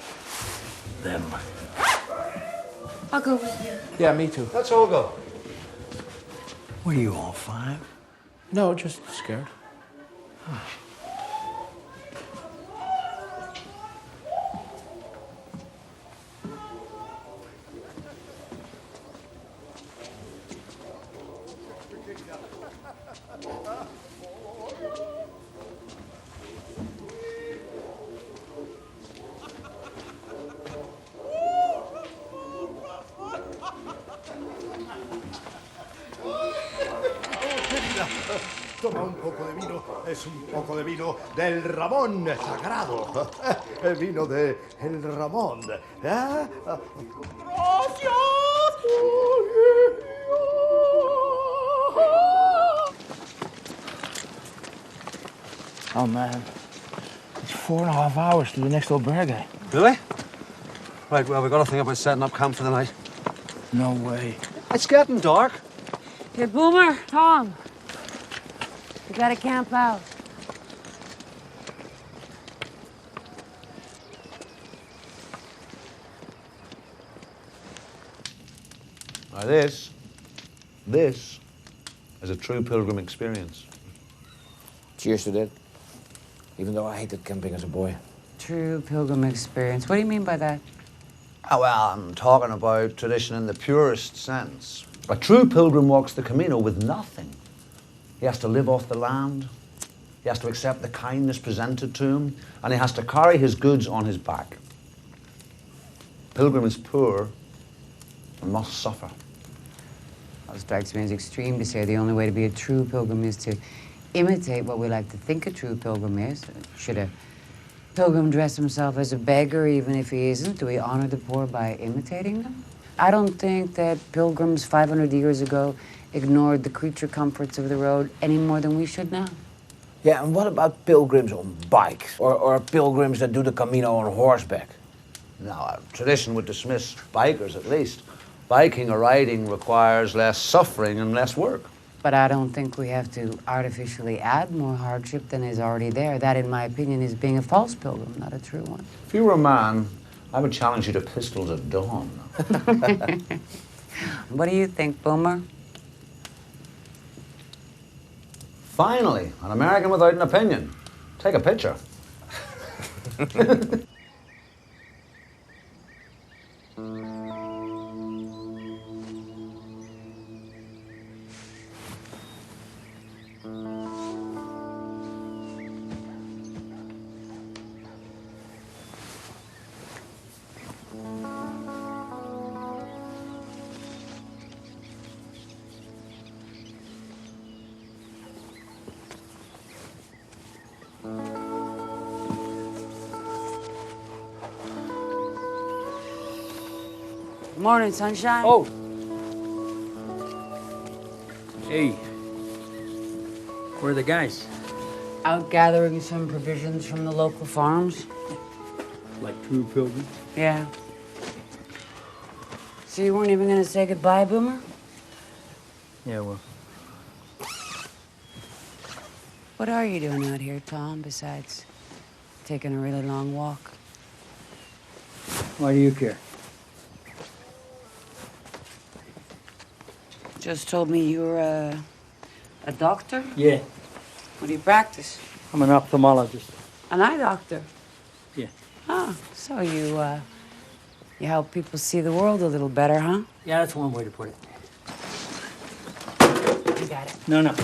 Them.
I'll go with you.
Yeah, me too.
Let's all go.
What are you, all 5?
No, just scared.
Toma un poco de vino, es un poco de vino del Ramón sagrado. El vino de el Ramón.
Oh man, it's 4.5 hours to the next albergue.
Really? Right, well, we've got to think about setting up camp for the night.
No way.
It's getting dark.
Hey, Boomer, Tom. We gotta camp out.
Now this is a true pilgrim experience.
Cheers to that. Even though I hated camping as a boy.
True pilgrim experience. What do you mean by that?
Oh, well, I'm talking about tradition in the purest sense. A true pilgrim walks the Camino with nothing. He has to live off the land. He has to accept the kindness presented to him, and he has to carry his goods on his back. Pilgrim is poor and must suffer.
Well, it strikes me as extreme to say the only way to be a true pilgrim is to imitate what we like to think a true pilgrim is. Should a pilgrim dress himself as a beggar even if he isn't? Do we honor the poor by imitating them? I don't think that pilgrims 500 years ago ignored the creature comforts of the road any more than we should now.
Yeah, and what about pilgrims on bikes? Or pilgrims that do the Camino on horseback?
No, tradition would dismiss bikers at least. Biking or riding requires less suffering and less work.
But I don't think we have to artificially add more hardship than is already there. That, in my opinion, is being a false pilgrim, not a true one.
If you were a man, I would challenge you to pistols at dawn.
What do you think, Boomer?
Finally, an American without an opinion. Take a picture.
Morning, sunshine.
Oh. Hey. Where are the guys?
Out gathering some provisions from the local farms.
Like true pilgrims?
Yeah. So you weren't even gonna say goodbye, Boomer?
Yeah, well.
What are you doing out here, Tom, besides taking a really long walk?
Why do you care?
Just told me you were a doctor?
Yeah.
What do you practice?
I'm an ophthalmologist.
An eye doctor?
Yeah.
Oh, so you help people see the world a little better, huh?
Yeah, that's one way to put it.
You got it.
No.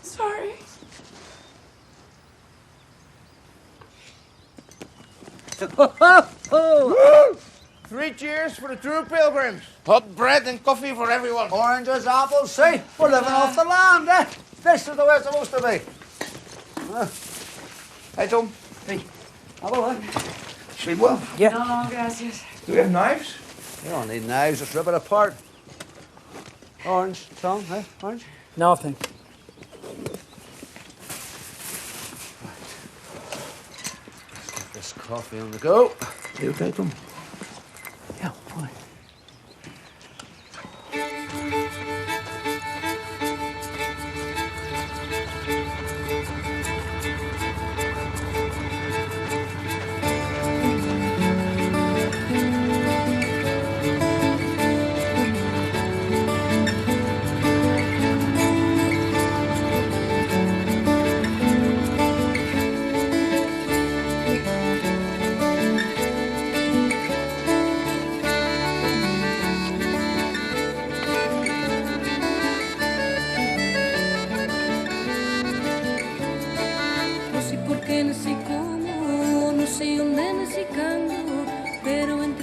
Sorry.
Three cheers for the true pilgrims. Hot bread and coffee for everyone. Oranges, apples, see? We're living off the land, eh? This is the way it's supposed to be. Hey, Tom.
Hey.
Hello, eh? Sleep well?
Yeah.
No, gracias.
Do we have knives? You don't need knives, just rip it apart. Orange, Tom, eh? Orange?
No, thank you.
Let's get this coffee on the go.
You okay, Tom? Yeah, fine.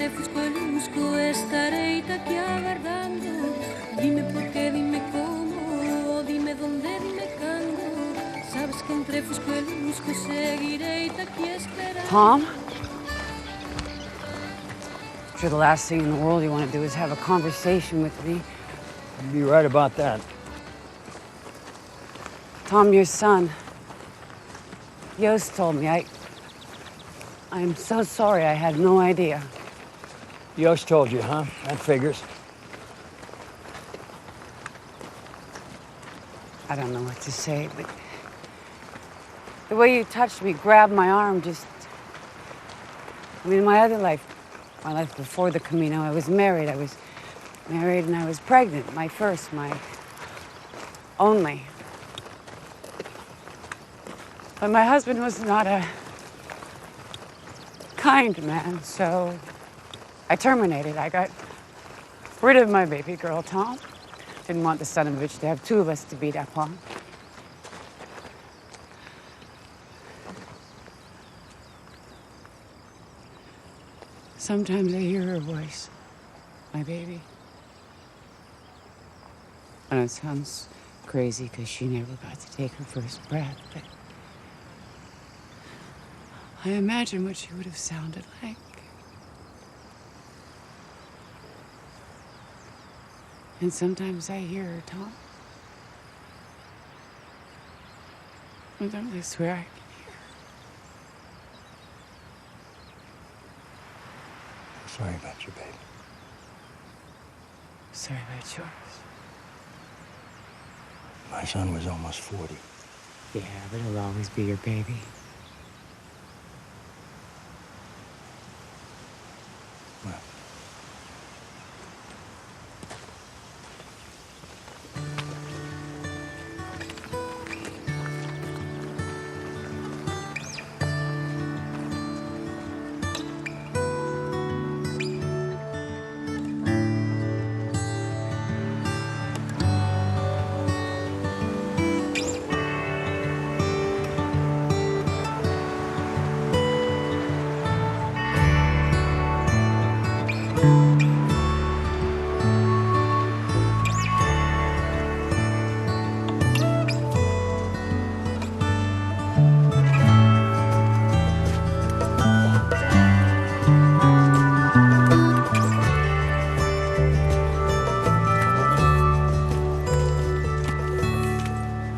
entre fusco e lusco estarei aquí aguardando. Dime por qué, dime cómo, dime dónde, dime cuándo. Sabes que entre fusco e lusco seguirei aquí esperando.
Tom? I'm sure the last thing in the world you want to do is have a conversation with me.
You'd be right about that.
Tom, your son. Yost told me. I'm so sorry. I had no idea.
Yost told you, huh? That figures.
I don't know what to say, but the way you touched me, grabbed my arm, in my other life, my life before the Camino, I was married. I was married and I was pregnant. My first, my only. But my husband was not a kind man, so I terminated. I got rid of my baby girl, Tom. Didn't want the son of a bitch to have two of us to beat up on. Sometimes I hear her voice, my baby. And it sounds crazy because she never got to take her first breath, but I imagine what she would have sounded like. And sometimes I hear her, Tom. Sometimes I swear I can hear her.
Sorry about your baby.
Sorry about yours.
My son was almost 40.
Yeah, but he'll always be your baby.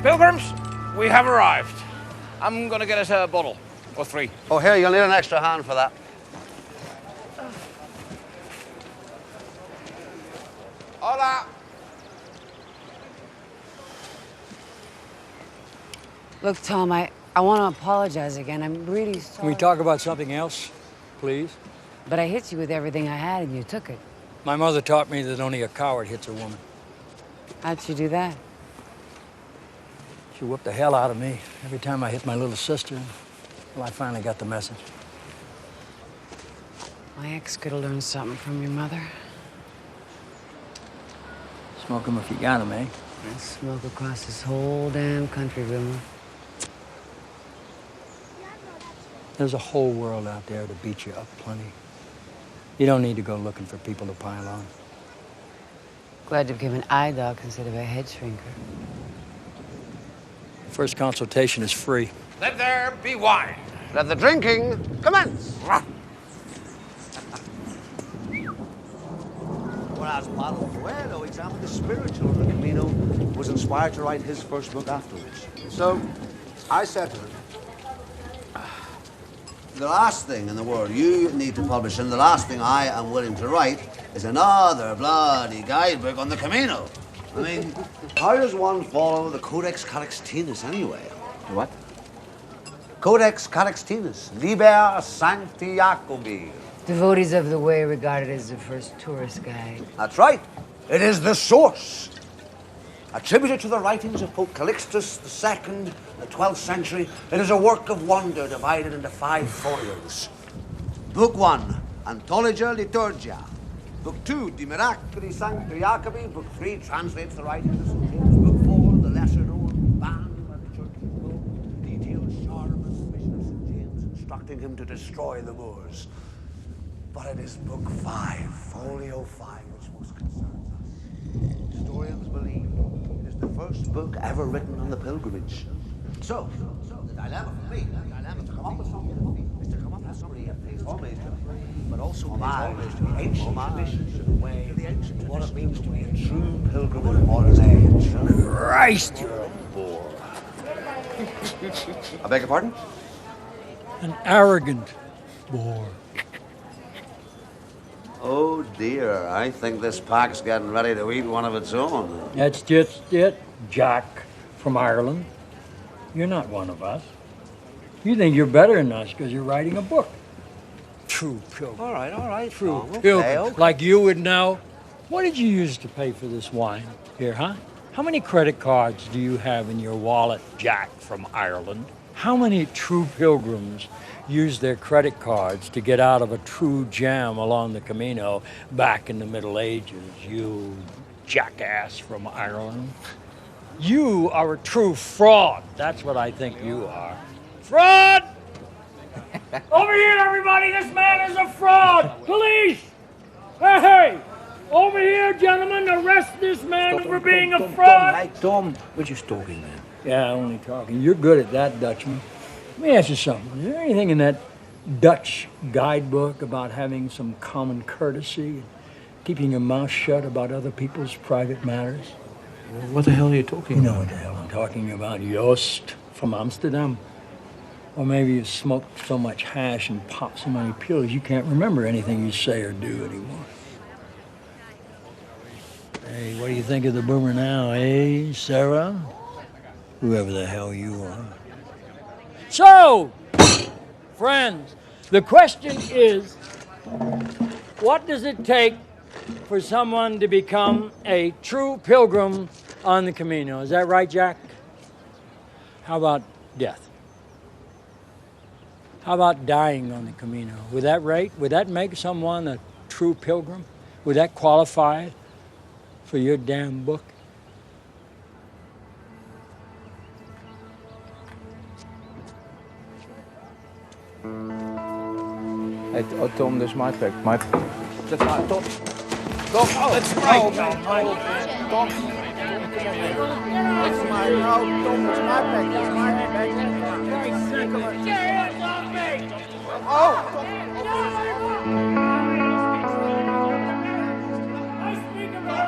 Pilgrims, we have arrived. I'm gonna get us a bottle, or three. Oh, here, you'll need an extra hand for that. Hola.
Look, Tom, I want to apologize again. I'm really sorry.
Can we talk about something else, please?
But I hit you with everything I had and you took it.
My mother taught me that only a coward hits a woman.
How'd she do that?
She whooped the hell out of me every time I hit my little sister. Well, I finally got the message.
My ex could have learned something from your mother.
Smoke 'em if you got 'em, eh?
I smoke across this whole damn country, Wilma.
There's a whole world out there to beat you up plenty. You don't need to go looking for people to pile on.
Glad to become an eye doc instead of a head shrinker.
The first consultation is free.
Let there be wine. Let the drinking commence. Whereas Pablo Coelho examined the spiritual of the Camino, was inspired to write his first book afterwards. So I said to him, the last thing in the world you need to publish, and the last thing I am willing to write, is another bloody guidebook on the Camino. I mean, how does one follow the Codex Calixtinus anyway? What? Codex Calixtinus, Liber Sancti Jacobi.
Devotees of the Way regarded as the first tourist guide.
That's right. It is the source. Attributed to the writings of Pope Calixtus II in the 12th century, it is a work of wonder divided into 5 folios. Book 1, Anthologia Liturgia. Book 2, De Miraculi Sancti Jacobi. Book 3 translates the writings of St. James. Book 4, the lesser known Ban by the Church of Rome, details Charlemagne's mission of St. James, instructing him to destroy the Moors.
but it is book 5, folio 5, which most concerns us. Historians believe it is the first book ever written on the pilgrimage. So the dilemma for me, is to come up with somebody that pays homage, but also pays homage to the ancient traditions and way, what it means to be a true pilgrim in the modern age.
Christ, you're a bore.
I beg your pardon?
An arrogant bore.
Oh dear, I think this pack's getting ready to eat one of its own.
That's just it, Jack from Ireland. You're not one of us. You think you're better than us because you're writing a book. True pilgrim.
All right.
True
Tom,
pilgrim.
okay.
Like you would know. What did you use to pay for this wine here, huh? How many credit cards do you have in your wallet, Jack from Ireland? How many true pilgrims use their credit cards to get out of a true jam along the Camino back in the Middle Ages, you jackass from Ireland? You are a true fraud. That's what I think you are. Fraud! Over here, everybody! This man is a fraud! Police! Hey! Over here, gentlemen! Arrest this man for being a fraud!
Hey, Tom, we're just talking, man.
Yeah, only talking. You're good at that, Dutchman. Let me ask you something. Is there anything in that Dutch guidebook about having some common courtesy and keeping your mouth shut about other people's private matters?
What the hell are you talking
about?
about?
You know what the hell I'm talking about. Joost from Amsterdam. Or maybe you smoked so much hash and popped so many pills you can't remember anything you say or do anymore. Hey, what do you think of the boomer now, eh, Sarah? Whoever the hell you are. So, friends, the question is, what does it take for someone to become a true pilgrim on the Camino? Is that right, Jack? How about death? How about dying on the Camino? Would that make someone a true pilgrim? Would that qualify for your damn book?
Hey, Tom, this is my pack. That's my Tom. Tom, that's right. Oh, Tom. That's my Tom, that's my pack. That's my pack. Get your hands off me! Oh, I speak of her.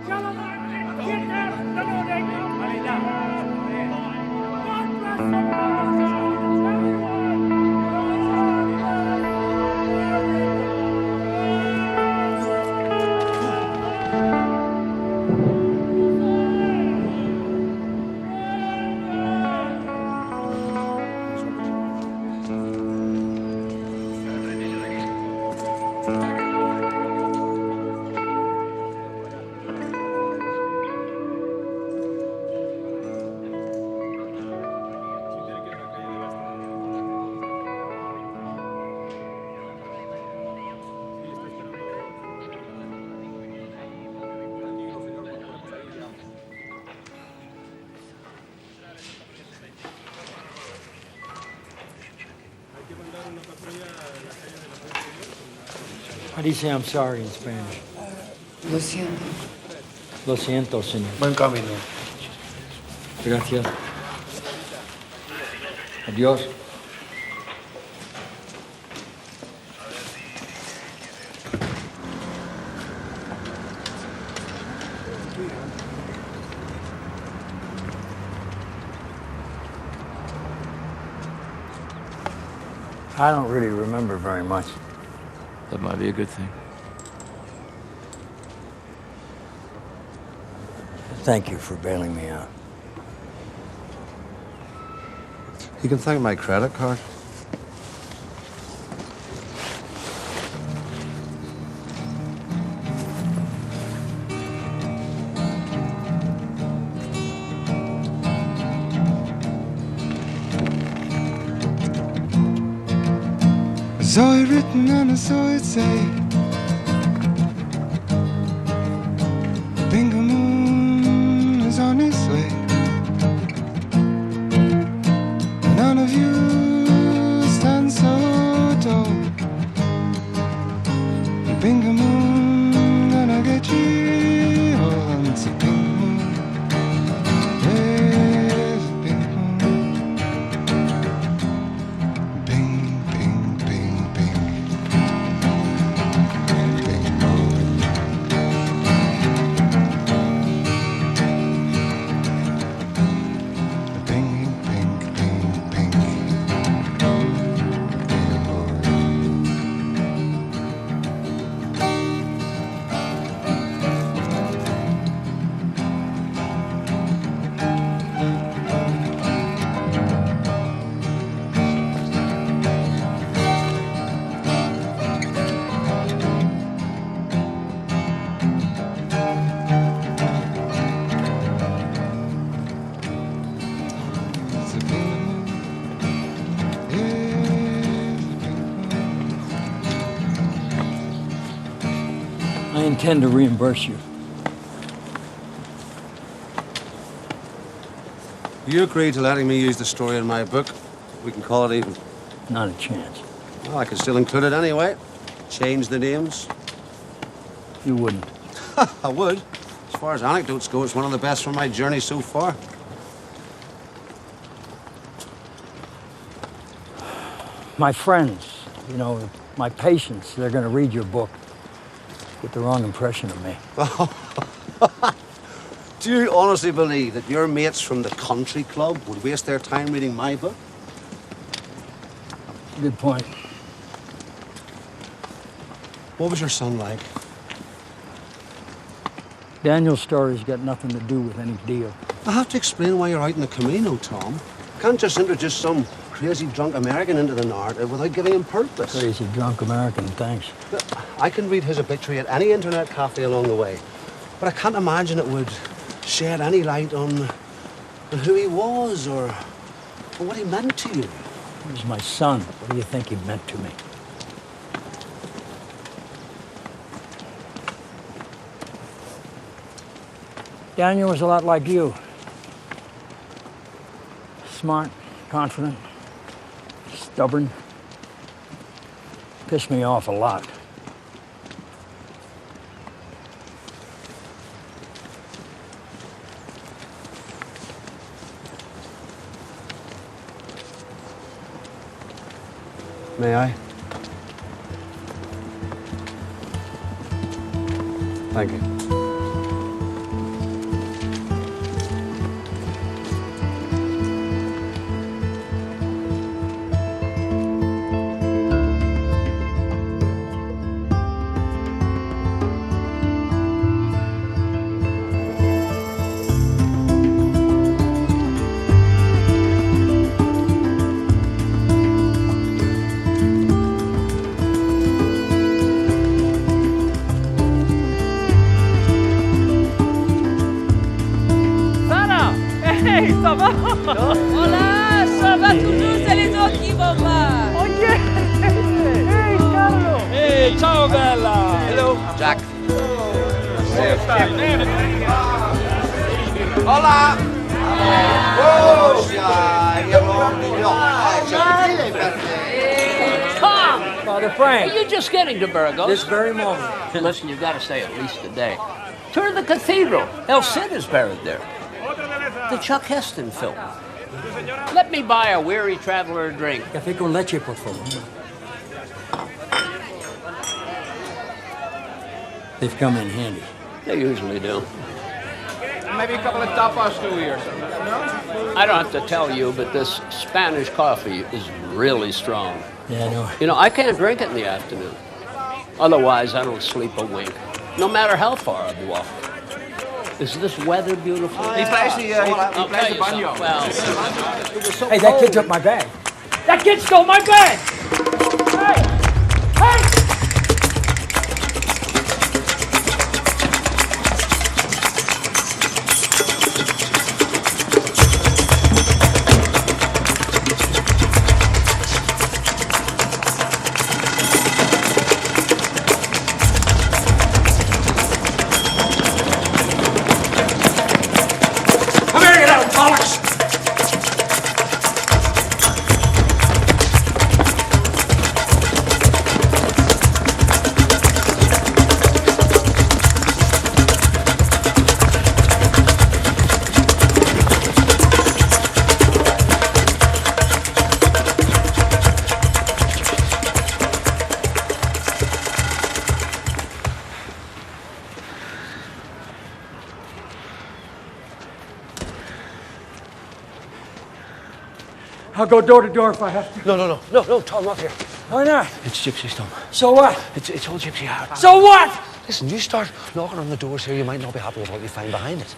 Gentlemen, get down. No,
How do you say I'm sorry in Spanish?
Lo siento.
Lo siento, señor.
Buen camino.
Gracias. Adiós. I don't really remember very much.
That might be a good thing.
Thank you for bailing me out.
You can thank my credit card.
I saw it written and I saw it say, Bingo Moon is on his way. None of you stand so tall.
pink moon, gonna get you. Oh, it's a pink moon. Yes, a pink moon. Pink, pink, pink, pink. Pink moon. Pink, pink, pink, pink. Pink moon.
I intend to reimburse you.
You agree to letting me use the story in my book? We can call it even.
Not a chance.
Well, I can still include it anyway. Change the names.
You wouldn't.
I would. As far as anecdotes go, it's one of the best from my journey so far.
My friends, you know, my patients, they're going to read your book. Get the wrong impression of me.
Do you honestly believe that your mates from the country club would waste their time reading my book?
Good point.
What was your son like?
Daniel's story's got nothing to do with any deal.
I have to explain why you're out in the Camino, Tom. Can't just introduce some crazy drunk American into the narrative without giving him purpose.
Crazy drunk American, thanks.
I can read his obituary at any internet cafe along the way, but I can't imagine it would shed any light on who he was or what he meant to you.
He was my son. What do you think he meant to me? Daniel was a lot like you. Smart, confident, stubborn. Pissed me off a lot.
May I? Thank you.
Hey, ça va?
Hola, ça va toujours, c'est les autres qui vont pas.
Ok! Hey, Carlo!
Hey, ciao bella!
Hello.
Jack. Hola! Oh,
Tom!
Father Frank.
Are you just getting to Burgos?
This very moment.
Listen, you've got to stay at least a day. Tour the cathedral. El Cid is buried there. The Chuck Heston film. Let me buy a weary traveler a drink.
Café con leche, por favor. They've come in handy.
They usually do.
Maybe a couple of tapas too here. No?
I don't have to tell you, but this Spanish coffee is really strong.
Yeah, I know.
You know, I can't drink it in the afternoon. Otherwise, I don't sleep a wink, no matter how far I've walked. Is this weather beautiful?
He plays the banjo.
Well, it was so
Hey, that
cold.
kid took my bag.
That kid stole my bag! Hey! Hey! I'll go door to door if I have to.
No, Tom, up here.
Why not?
It's gypsies, Tom.
So what?
It's all gypsy art.
So what?
Listen, you start knocking on the doors here, you might not be happy with what you find behind it.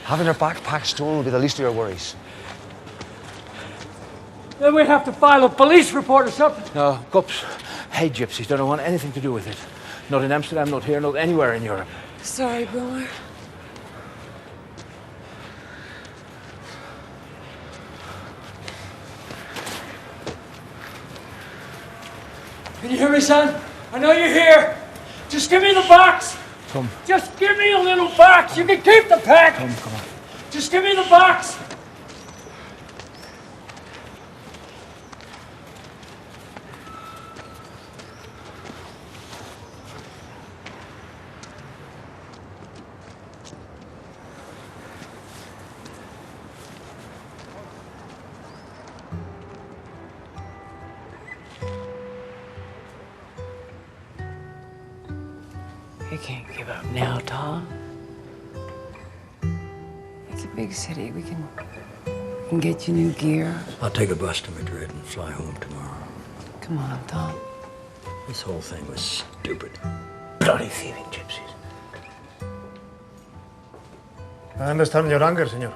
Having their backpack stolen will be the least of your worries.
Then we have to file a police report or something.
No, Gups hate gypsies. They don't want anything to do with it. Not in Amsterdam, not here, not anywhere in Europe.
Sorry, Boomer.
Can you hear me, son? I know you're here. Just give me the box.
Tom.
Just give me a little box. You can keep the pack.
Tom, come on.
Just give me the box.
You can't give up now, Tom. It's a big city. We can get you new gear.
I'll take a bus to Madrid and fly home tomorrow.
Come on, Tom.
This whole thing was stupid.
Bloody thieving gypsies.
I understand your anger, senor.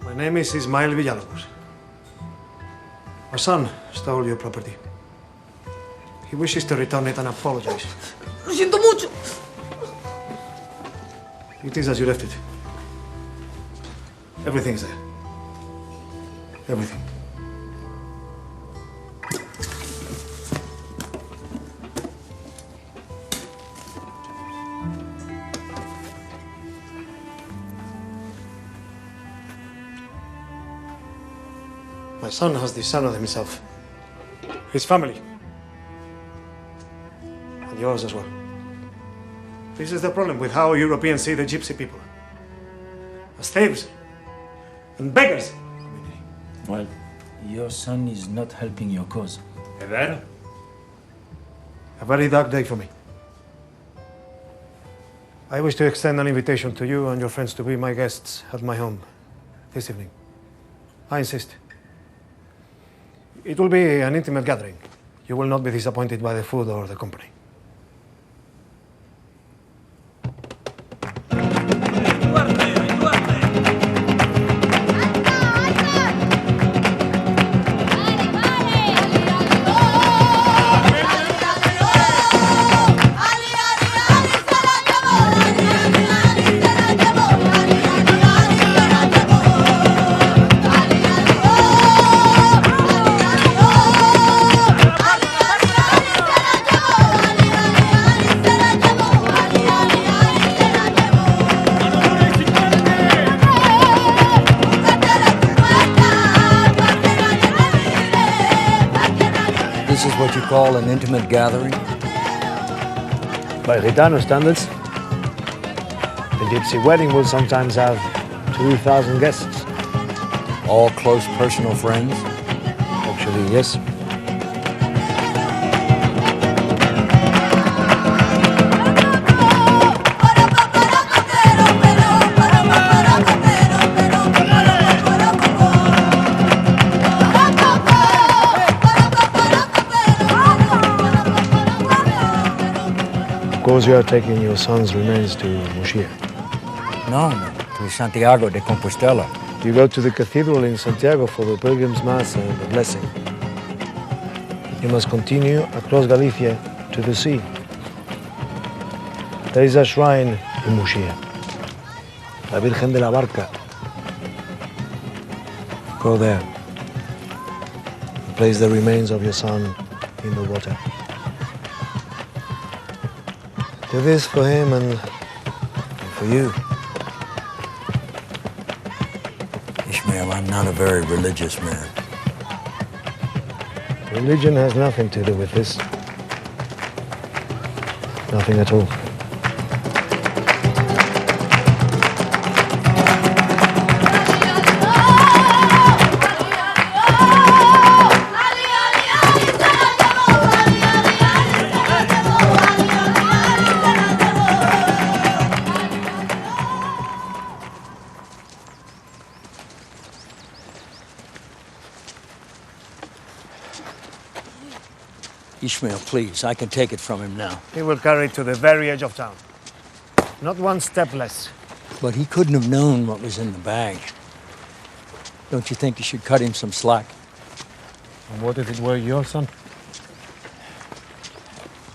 My name is Ismael Villalobos. My son stole your property. He wishes to return it and apologize.
Lo siento mucho.
It is as you left it. Everything's there. Everything. My son has dishonored himself, his family, and yours as well. This is the problem with how Europeans see the gypsy people. As thieves and beggars.
Well, your son is not helping your cause.
A very dark day for me. I wish to extend an invitation to you and your friends to be my guests at my home this evening. I insist. It will be an intimate gathering. You will not be disappointed by the food or the company.
This is what you call an intimate gathering?
By Gitano standards, the gypsy wedding will sometimes have 2,000 guests.
All close personal friends?
Actually, yes. Of course, you are taking your son's remains to Murcia.
No, to Santiago de Compostela.
You go to the cathedral in Santiago for the pilgrim's mass and the blessing. You must continue across Galicia to the sea. There is a shrine in Murcia, La Virgen de la Barca. Go there. Place the remains of your son in the water. Do this for him and for you.
Ishmael, I'm not a very religious man.
Religion has nothing to do with this. Nothing at all.
Ishmael, please, I can take it from him now.
He will carry it to the very edge of town. Not one step less.
But he couldn't have known what was in the bag. Don't you think you should cut him some slack?
And what if it were your son?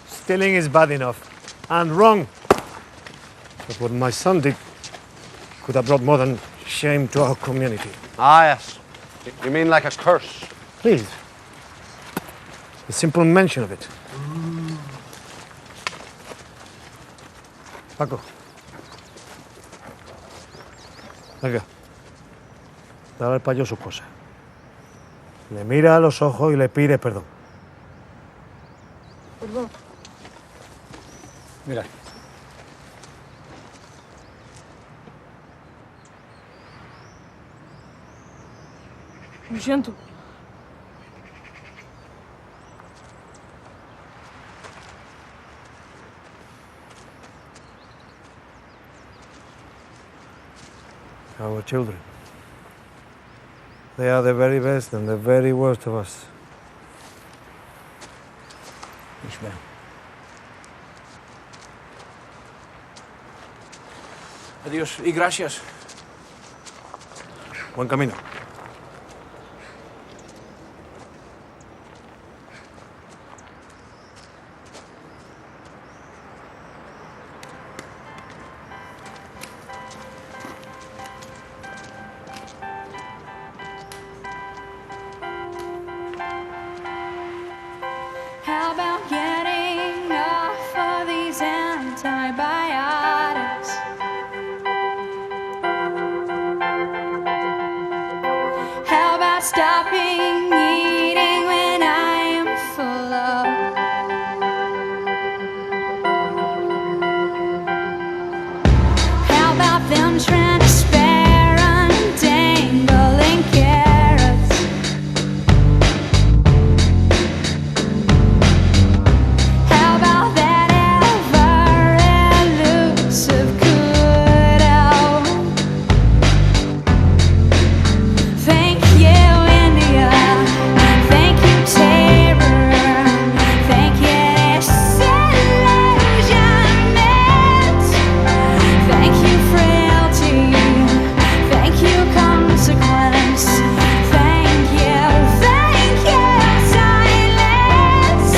Stealing is bad enough, and wrong. But what my son did could have brought more than shame to our community.
Ah, yes. You mean like a curse?
Please. The simple mention of it. Paco. Venga. Dale al payo su cosa. Le mira a los ojos y le pide perdón.
Perdón.
Mira.
Lo siento.
Our children. They are the very best and the very worst of us.
Ishmael.
Adiós y gracias.
Buen camino.
How about getting off of these antibiotics? How about stopping eating when I am full of? How about them transparent dangling carrots? How about that ever-elusive cutout? Thank you, India. Thank you, terror. Thank you, disillusionment. Thank you, frailty. Thank you, consequence. Thank you, silence.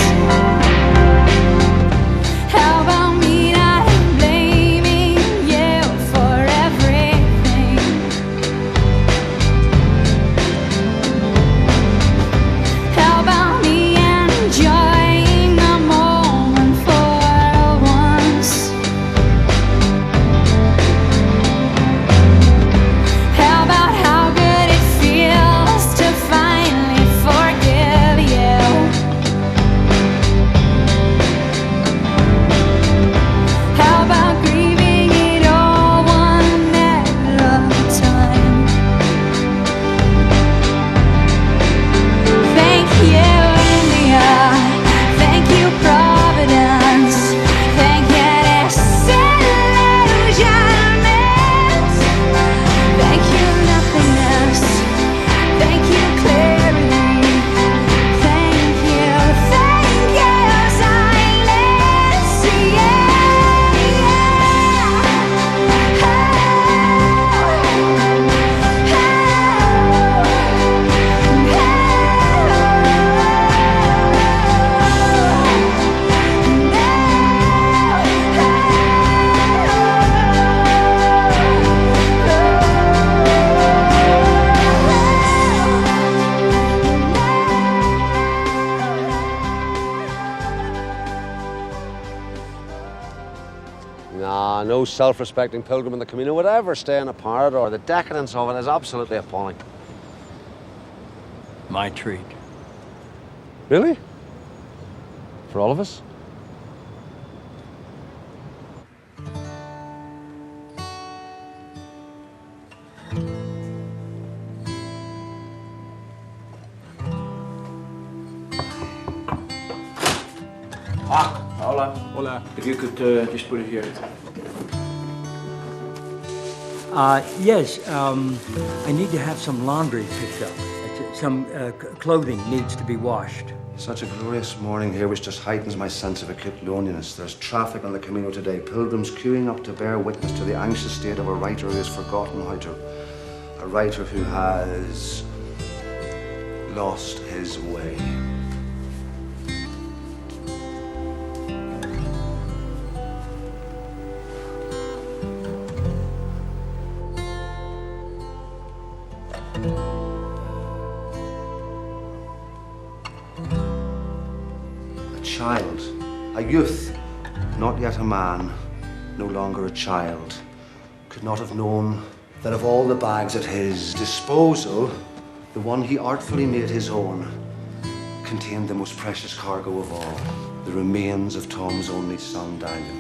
How about me not blaming you for everything? How about me enjoying the moment for once? How about how good it feels to finally forgive you? How about grieving it all one at a time? Thank you, India. Thank you, Providence. Thank you, disillusionment. Thank you, nothingness. Thank you, clarity. Thank you, silence.
Nah, no self-respecting pilgrim in the Camino would ever stay in a parrot, or the decadence of it is absolutely appalling.
My treat.
Really? For all of us?
Hola. Hola. If you could just put it here.
Yes, I need to have some laundry picked up. Some clothing needs to be washed.
Such a glorious morning here which just heightens my sense of acute loneliness. There's traffic on the Camino today, pilgrims queuing up to bear witness to the anxious state of a writer who has forgotten how to... A writer who has... lost his way. A child, a youth, not yet a man, no longer a child, could not have known that of all the bags at his disposal, the one he artfully made his own contained the most precious cargo of all, the remains of Tom's only son, Daniel.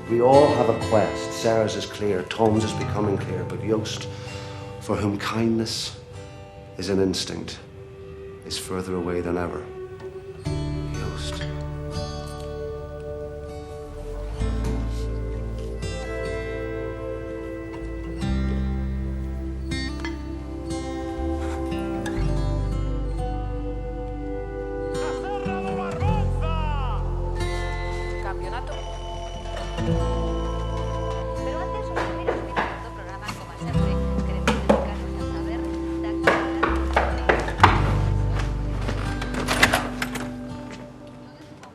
We all have a quest. Sarah's is clear, Tom's is becoming clear, but Yost, for whom kindness is an instinct, is further away than ever. Yost.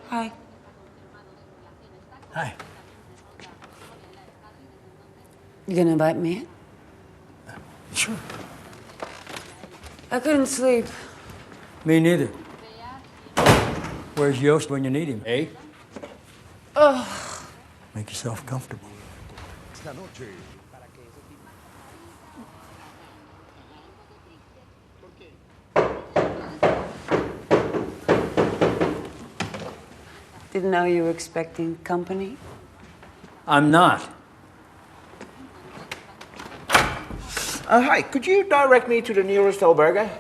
Hi.
Hi.
You gonna invite me in?
Sure.
I couldn't sleep.
Me neither. Where's Yost when you need him, eh?
Oh.
Make yourself comfortable.
Didn't know you were expecting company.
I'm not.
Hi, could you direct me to the nearest albergue?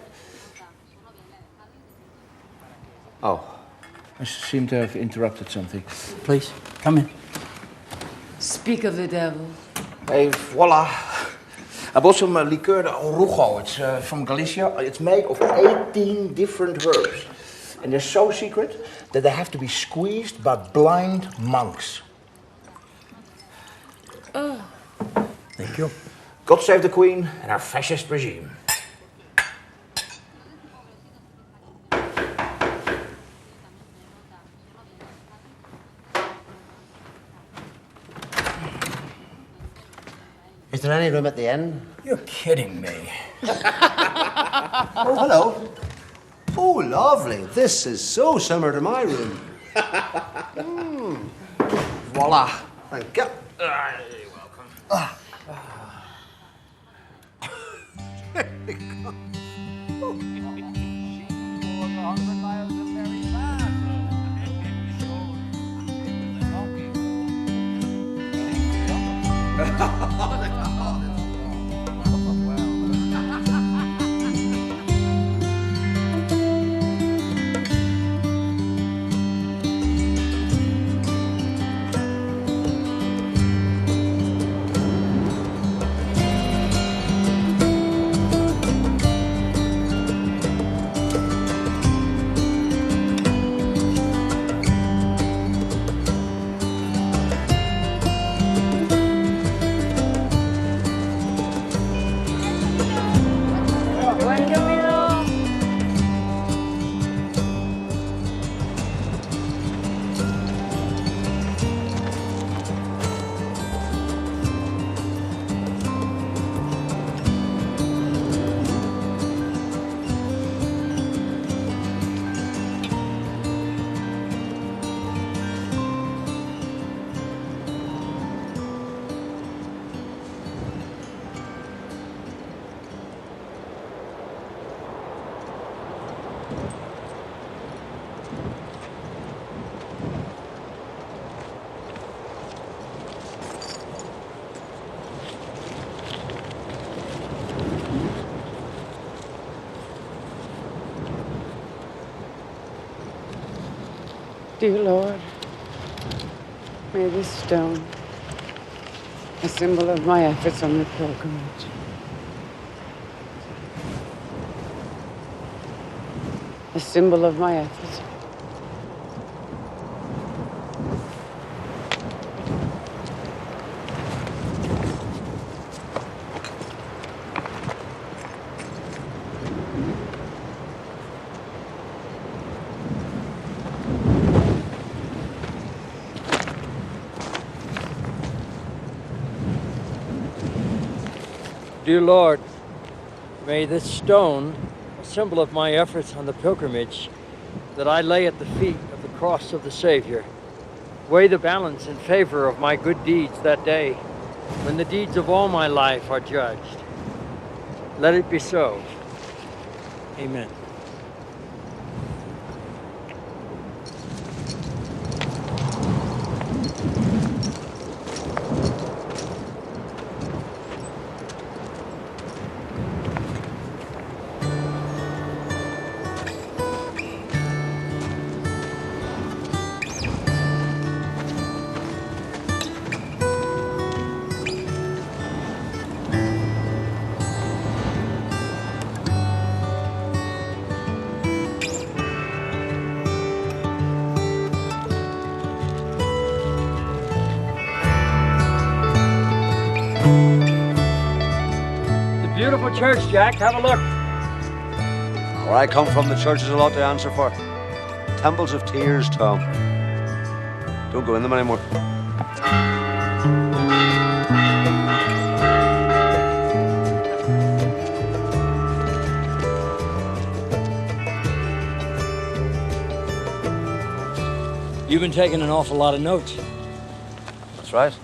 Oh, I seem to have interrupted something.
Please, come in.
Speak of the devil.
Hey, voila. I bought some liqueur de orujo. It's from Galicia. It's made of 18 different herbs. And they're so secret that they have to be squeezed by blind monks.
Oh.
Thank you.
God save the Queen and our fascist regime.
Is there any room at the inn?
You're kidding me.
Oh, hello. Oh, lovely. This is so similar to my room. Voila. Thank you.
You're welcome.
Dear Lord, may this stone A symbol of my efforts on the pilgrimage. A symbol of my efforts.
Dear Lord, may this stone, a symbol of my efforts on the pilgrimage that I lay at the feet of the cross of the Savior, weigh the balance in favor of my good deeds that day, when the deeds of all my life are judged. Let it be so. Amen. Beautiful church, Jack. Have a look.
Where I come from, the church is a lot to answer for. Temples of tears, Tom. Don't go in them anymore.
You've been taking an awful lot of notes.
That's right.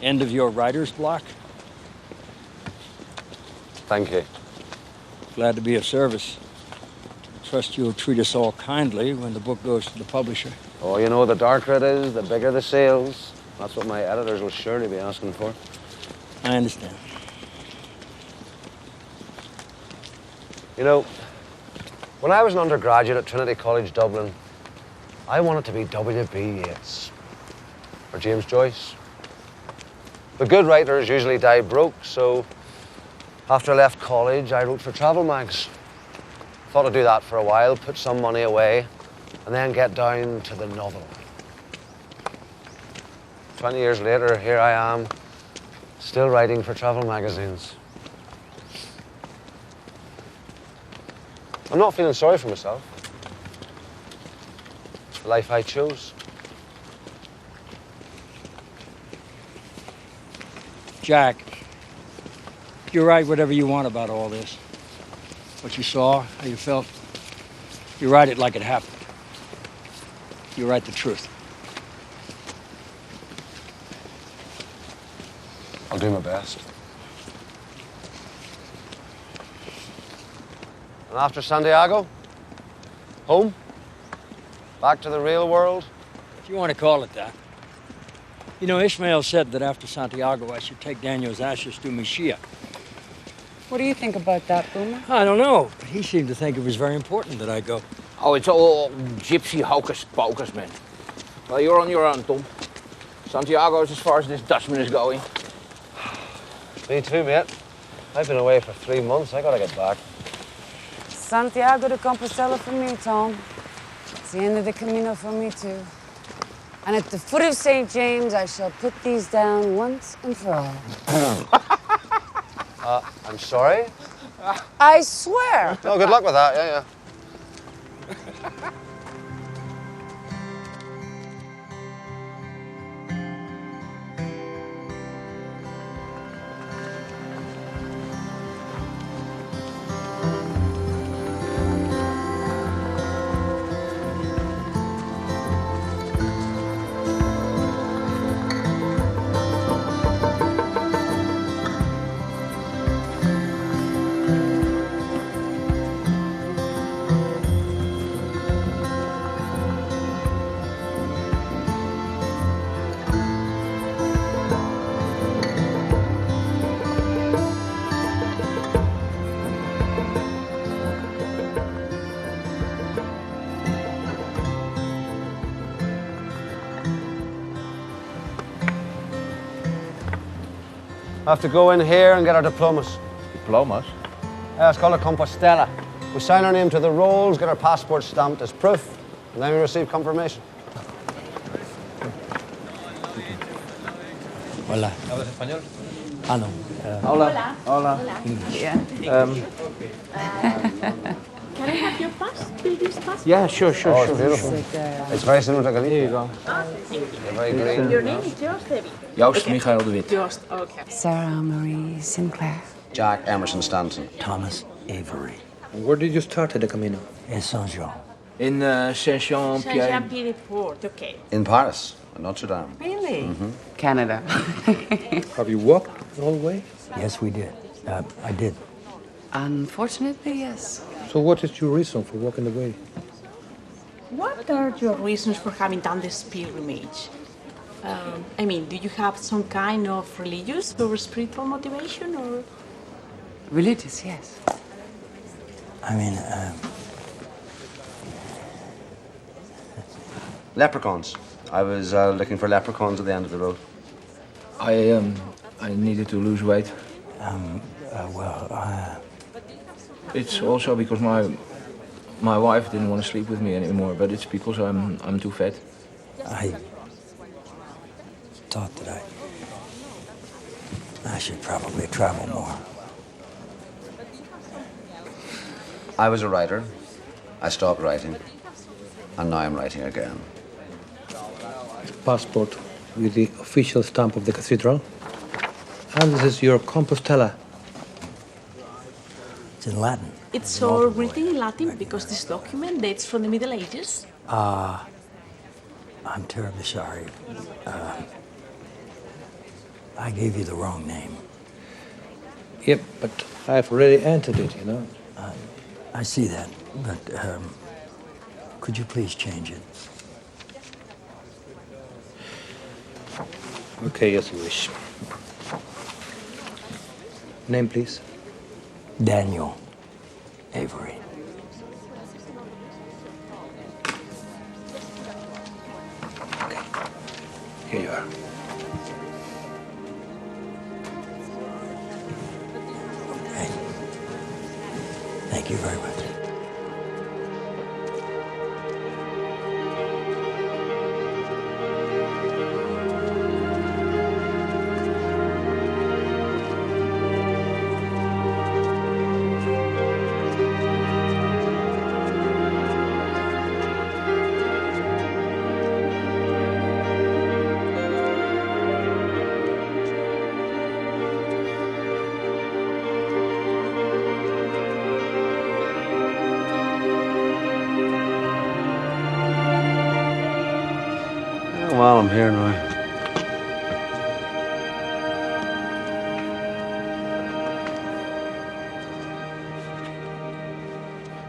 End of your writer's block?
Thank you.
Glad to be of service. Trust you'll treat us all kindly when the book goes to the publisher.
Oh, you know, the darker it is, the bigger the sales. That's what my editors will surely be asking for.
I understand.
You know, when I was an undergraduate at Trinity College Dublin, I wanted to be W.B. Yeats or James Joyce. The good writers usually die broke, so after I left college, I wrote for travel mags. Thought I'd do that for a while, put some money away, and then get down to the novel. 20 years later, here I am, still writing for travel magazines. I'm not feeling sorry for myself. It's the life I chose.
Jack, you write whatever you want about all this. What you saw, how you felt, you write it like it happened. You write the truth.
I'll do my best. And after Santiago, home, back to the real world.
If you want to call it that. You know, Ishmael said that after Santiago, I should take Daniel's ashes to Mishia.
What do you think about that, Boomer?
I don't know, but he seemed to think it was very important that I go.
Oh, it's all gypsy hocus pocus, man. Well, you're on your own, Tom. Santiago's as far as this Dutchman is going.
Me too, mate. I've been away for 3 months. I gotta get back.
Santiago de Compostela for me, Tom. It's the end of the Camino for me, too. And at the foot of St. James, I shall put these down once and for all.
I'm sorry?
I swear.
Oh, good luck with that, yeah.
have to go in here and get our diplomas.
Diplomas?
Yeah, it's called a Compostela. We sign our name to the rolls, get our passports stamped as proof, and then we receive confirmation.
Hola.
¿Hablas español?
Ah, no.
Hola. Hola.
Yeah. Can I have your pass? Baby's pass?
Yeah, sure.
It's beautiful. It's very similar to Galicia.
Here you go.
They're very green.
Your name is Joost, Debbie?
Joost Michael de Wit.
Joost, okay.
Sarah Marie Sinclair.
Jack Emerson Stanton.
Thomas Avery.
Where did you start the Camino?
In Saint-Jean.
In Saint-Jean-Pierre.
Saint-Jean-Pied-de-Port, okay.
In Paris, at Notre Dame.
Really?
Canada.
Have you walked all the way?
Yes, we did. I did.
Unfortunately, yes.
So what is your reason for walking the way?
What are your reasons for having done this pilgrimage? I mean, do you have some kind of religious or spiritual motivation, or...?
Religious, yes.
I mean,
Leprechauns. I was looking for leprechauns at the end of the road.
I needed to lose weight. It's also because my wife didn't want to sleep with me anymore, but it's because I'm too fat.
I thought that I should probably travel more.
I was a writer. I stopped writing. And now I'm writing again.
Passport with the official stamp of the cathedral. And this is your Compostela.
It's in Latin.
It's all written in Latin because this document dates from the Middle Ages.
I'm terribly sorry. I gave you the wrong name.
Yep, but I've already entered it, you know.
I see that, but could you please change it?
Okay, as you wish. Name, please.
Daniel Avery.
Okay. Here you are.
Okay. Thank you very much.
Well, I'm here now.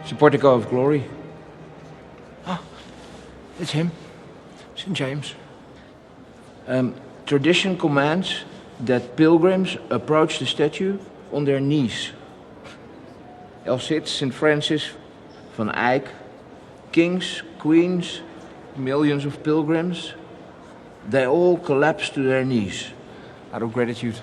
It's the Portico of Glory. Ah, it's him. St. James. Tradition commands that pilgrims approach the statue on their knees. Else sits St. Francis van Eyck, kings, queens, millions of pilgrims. They all collapse to their knees out of gratitude.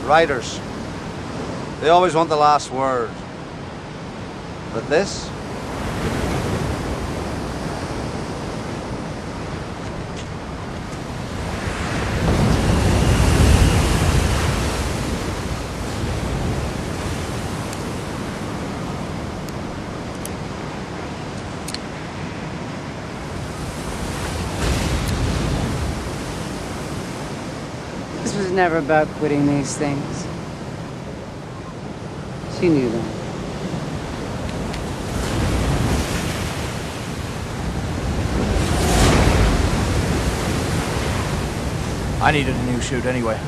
Writers, they always want the last word. But this?
This was never about quitting these things. She knew that.
I needed a new shoot anyway.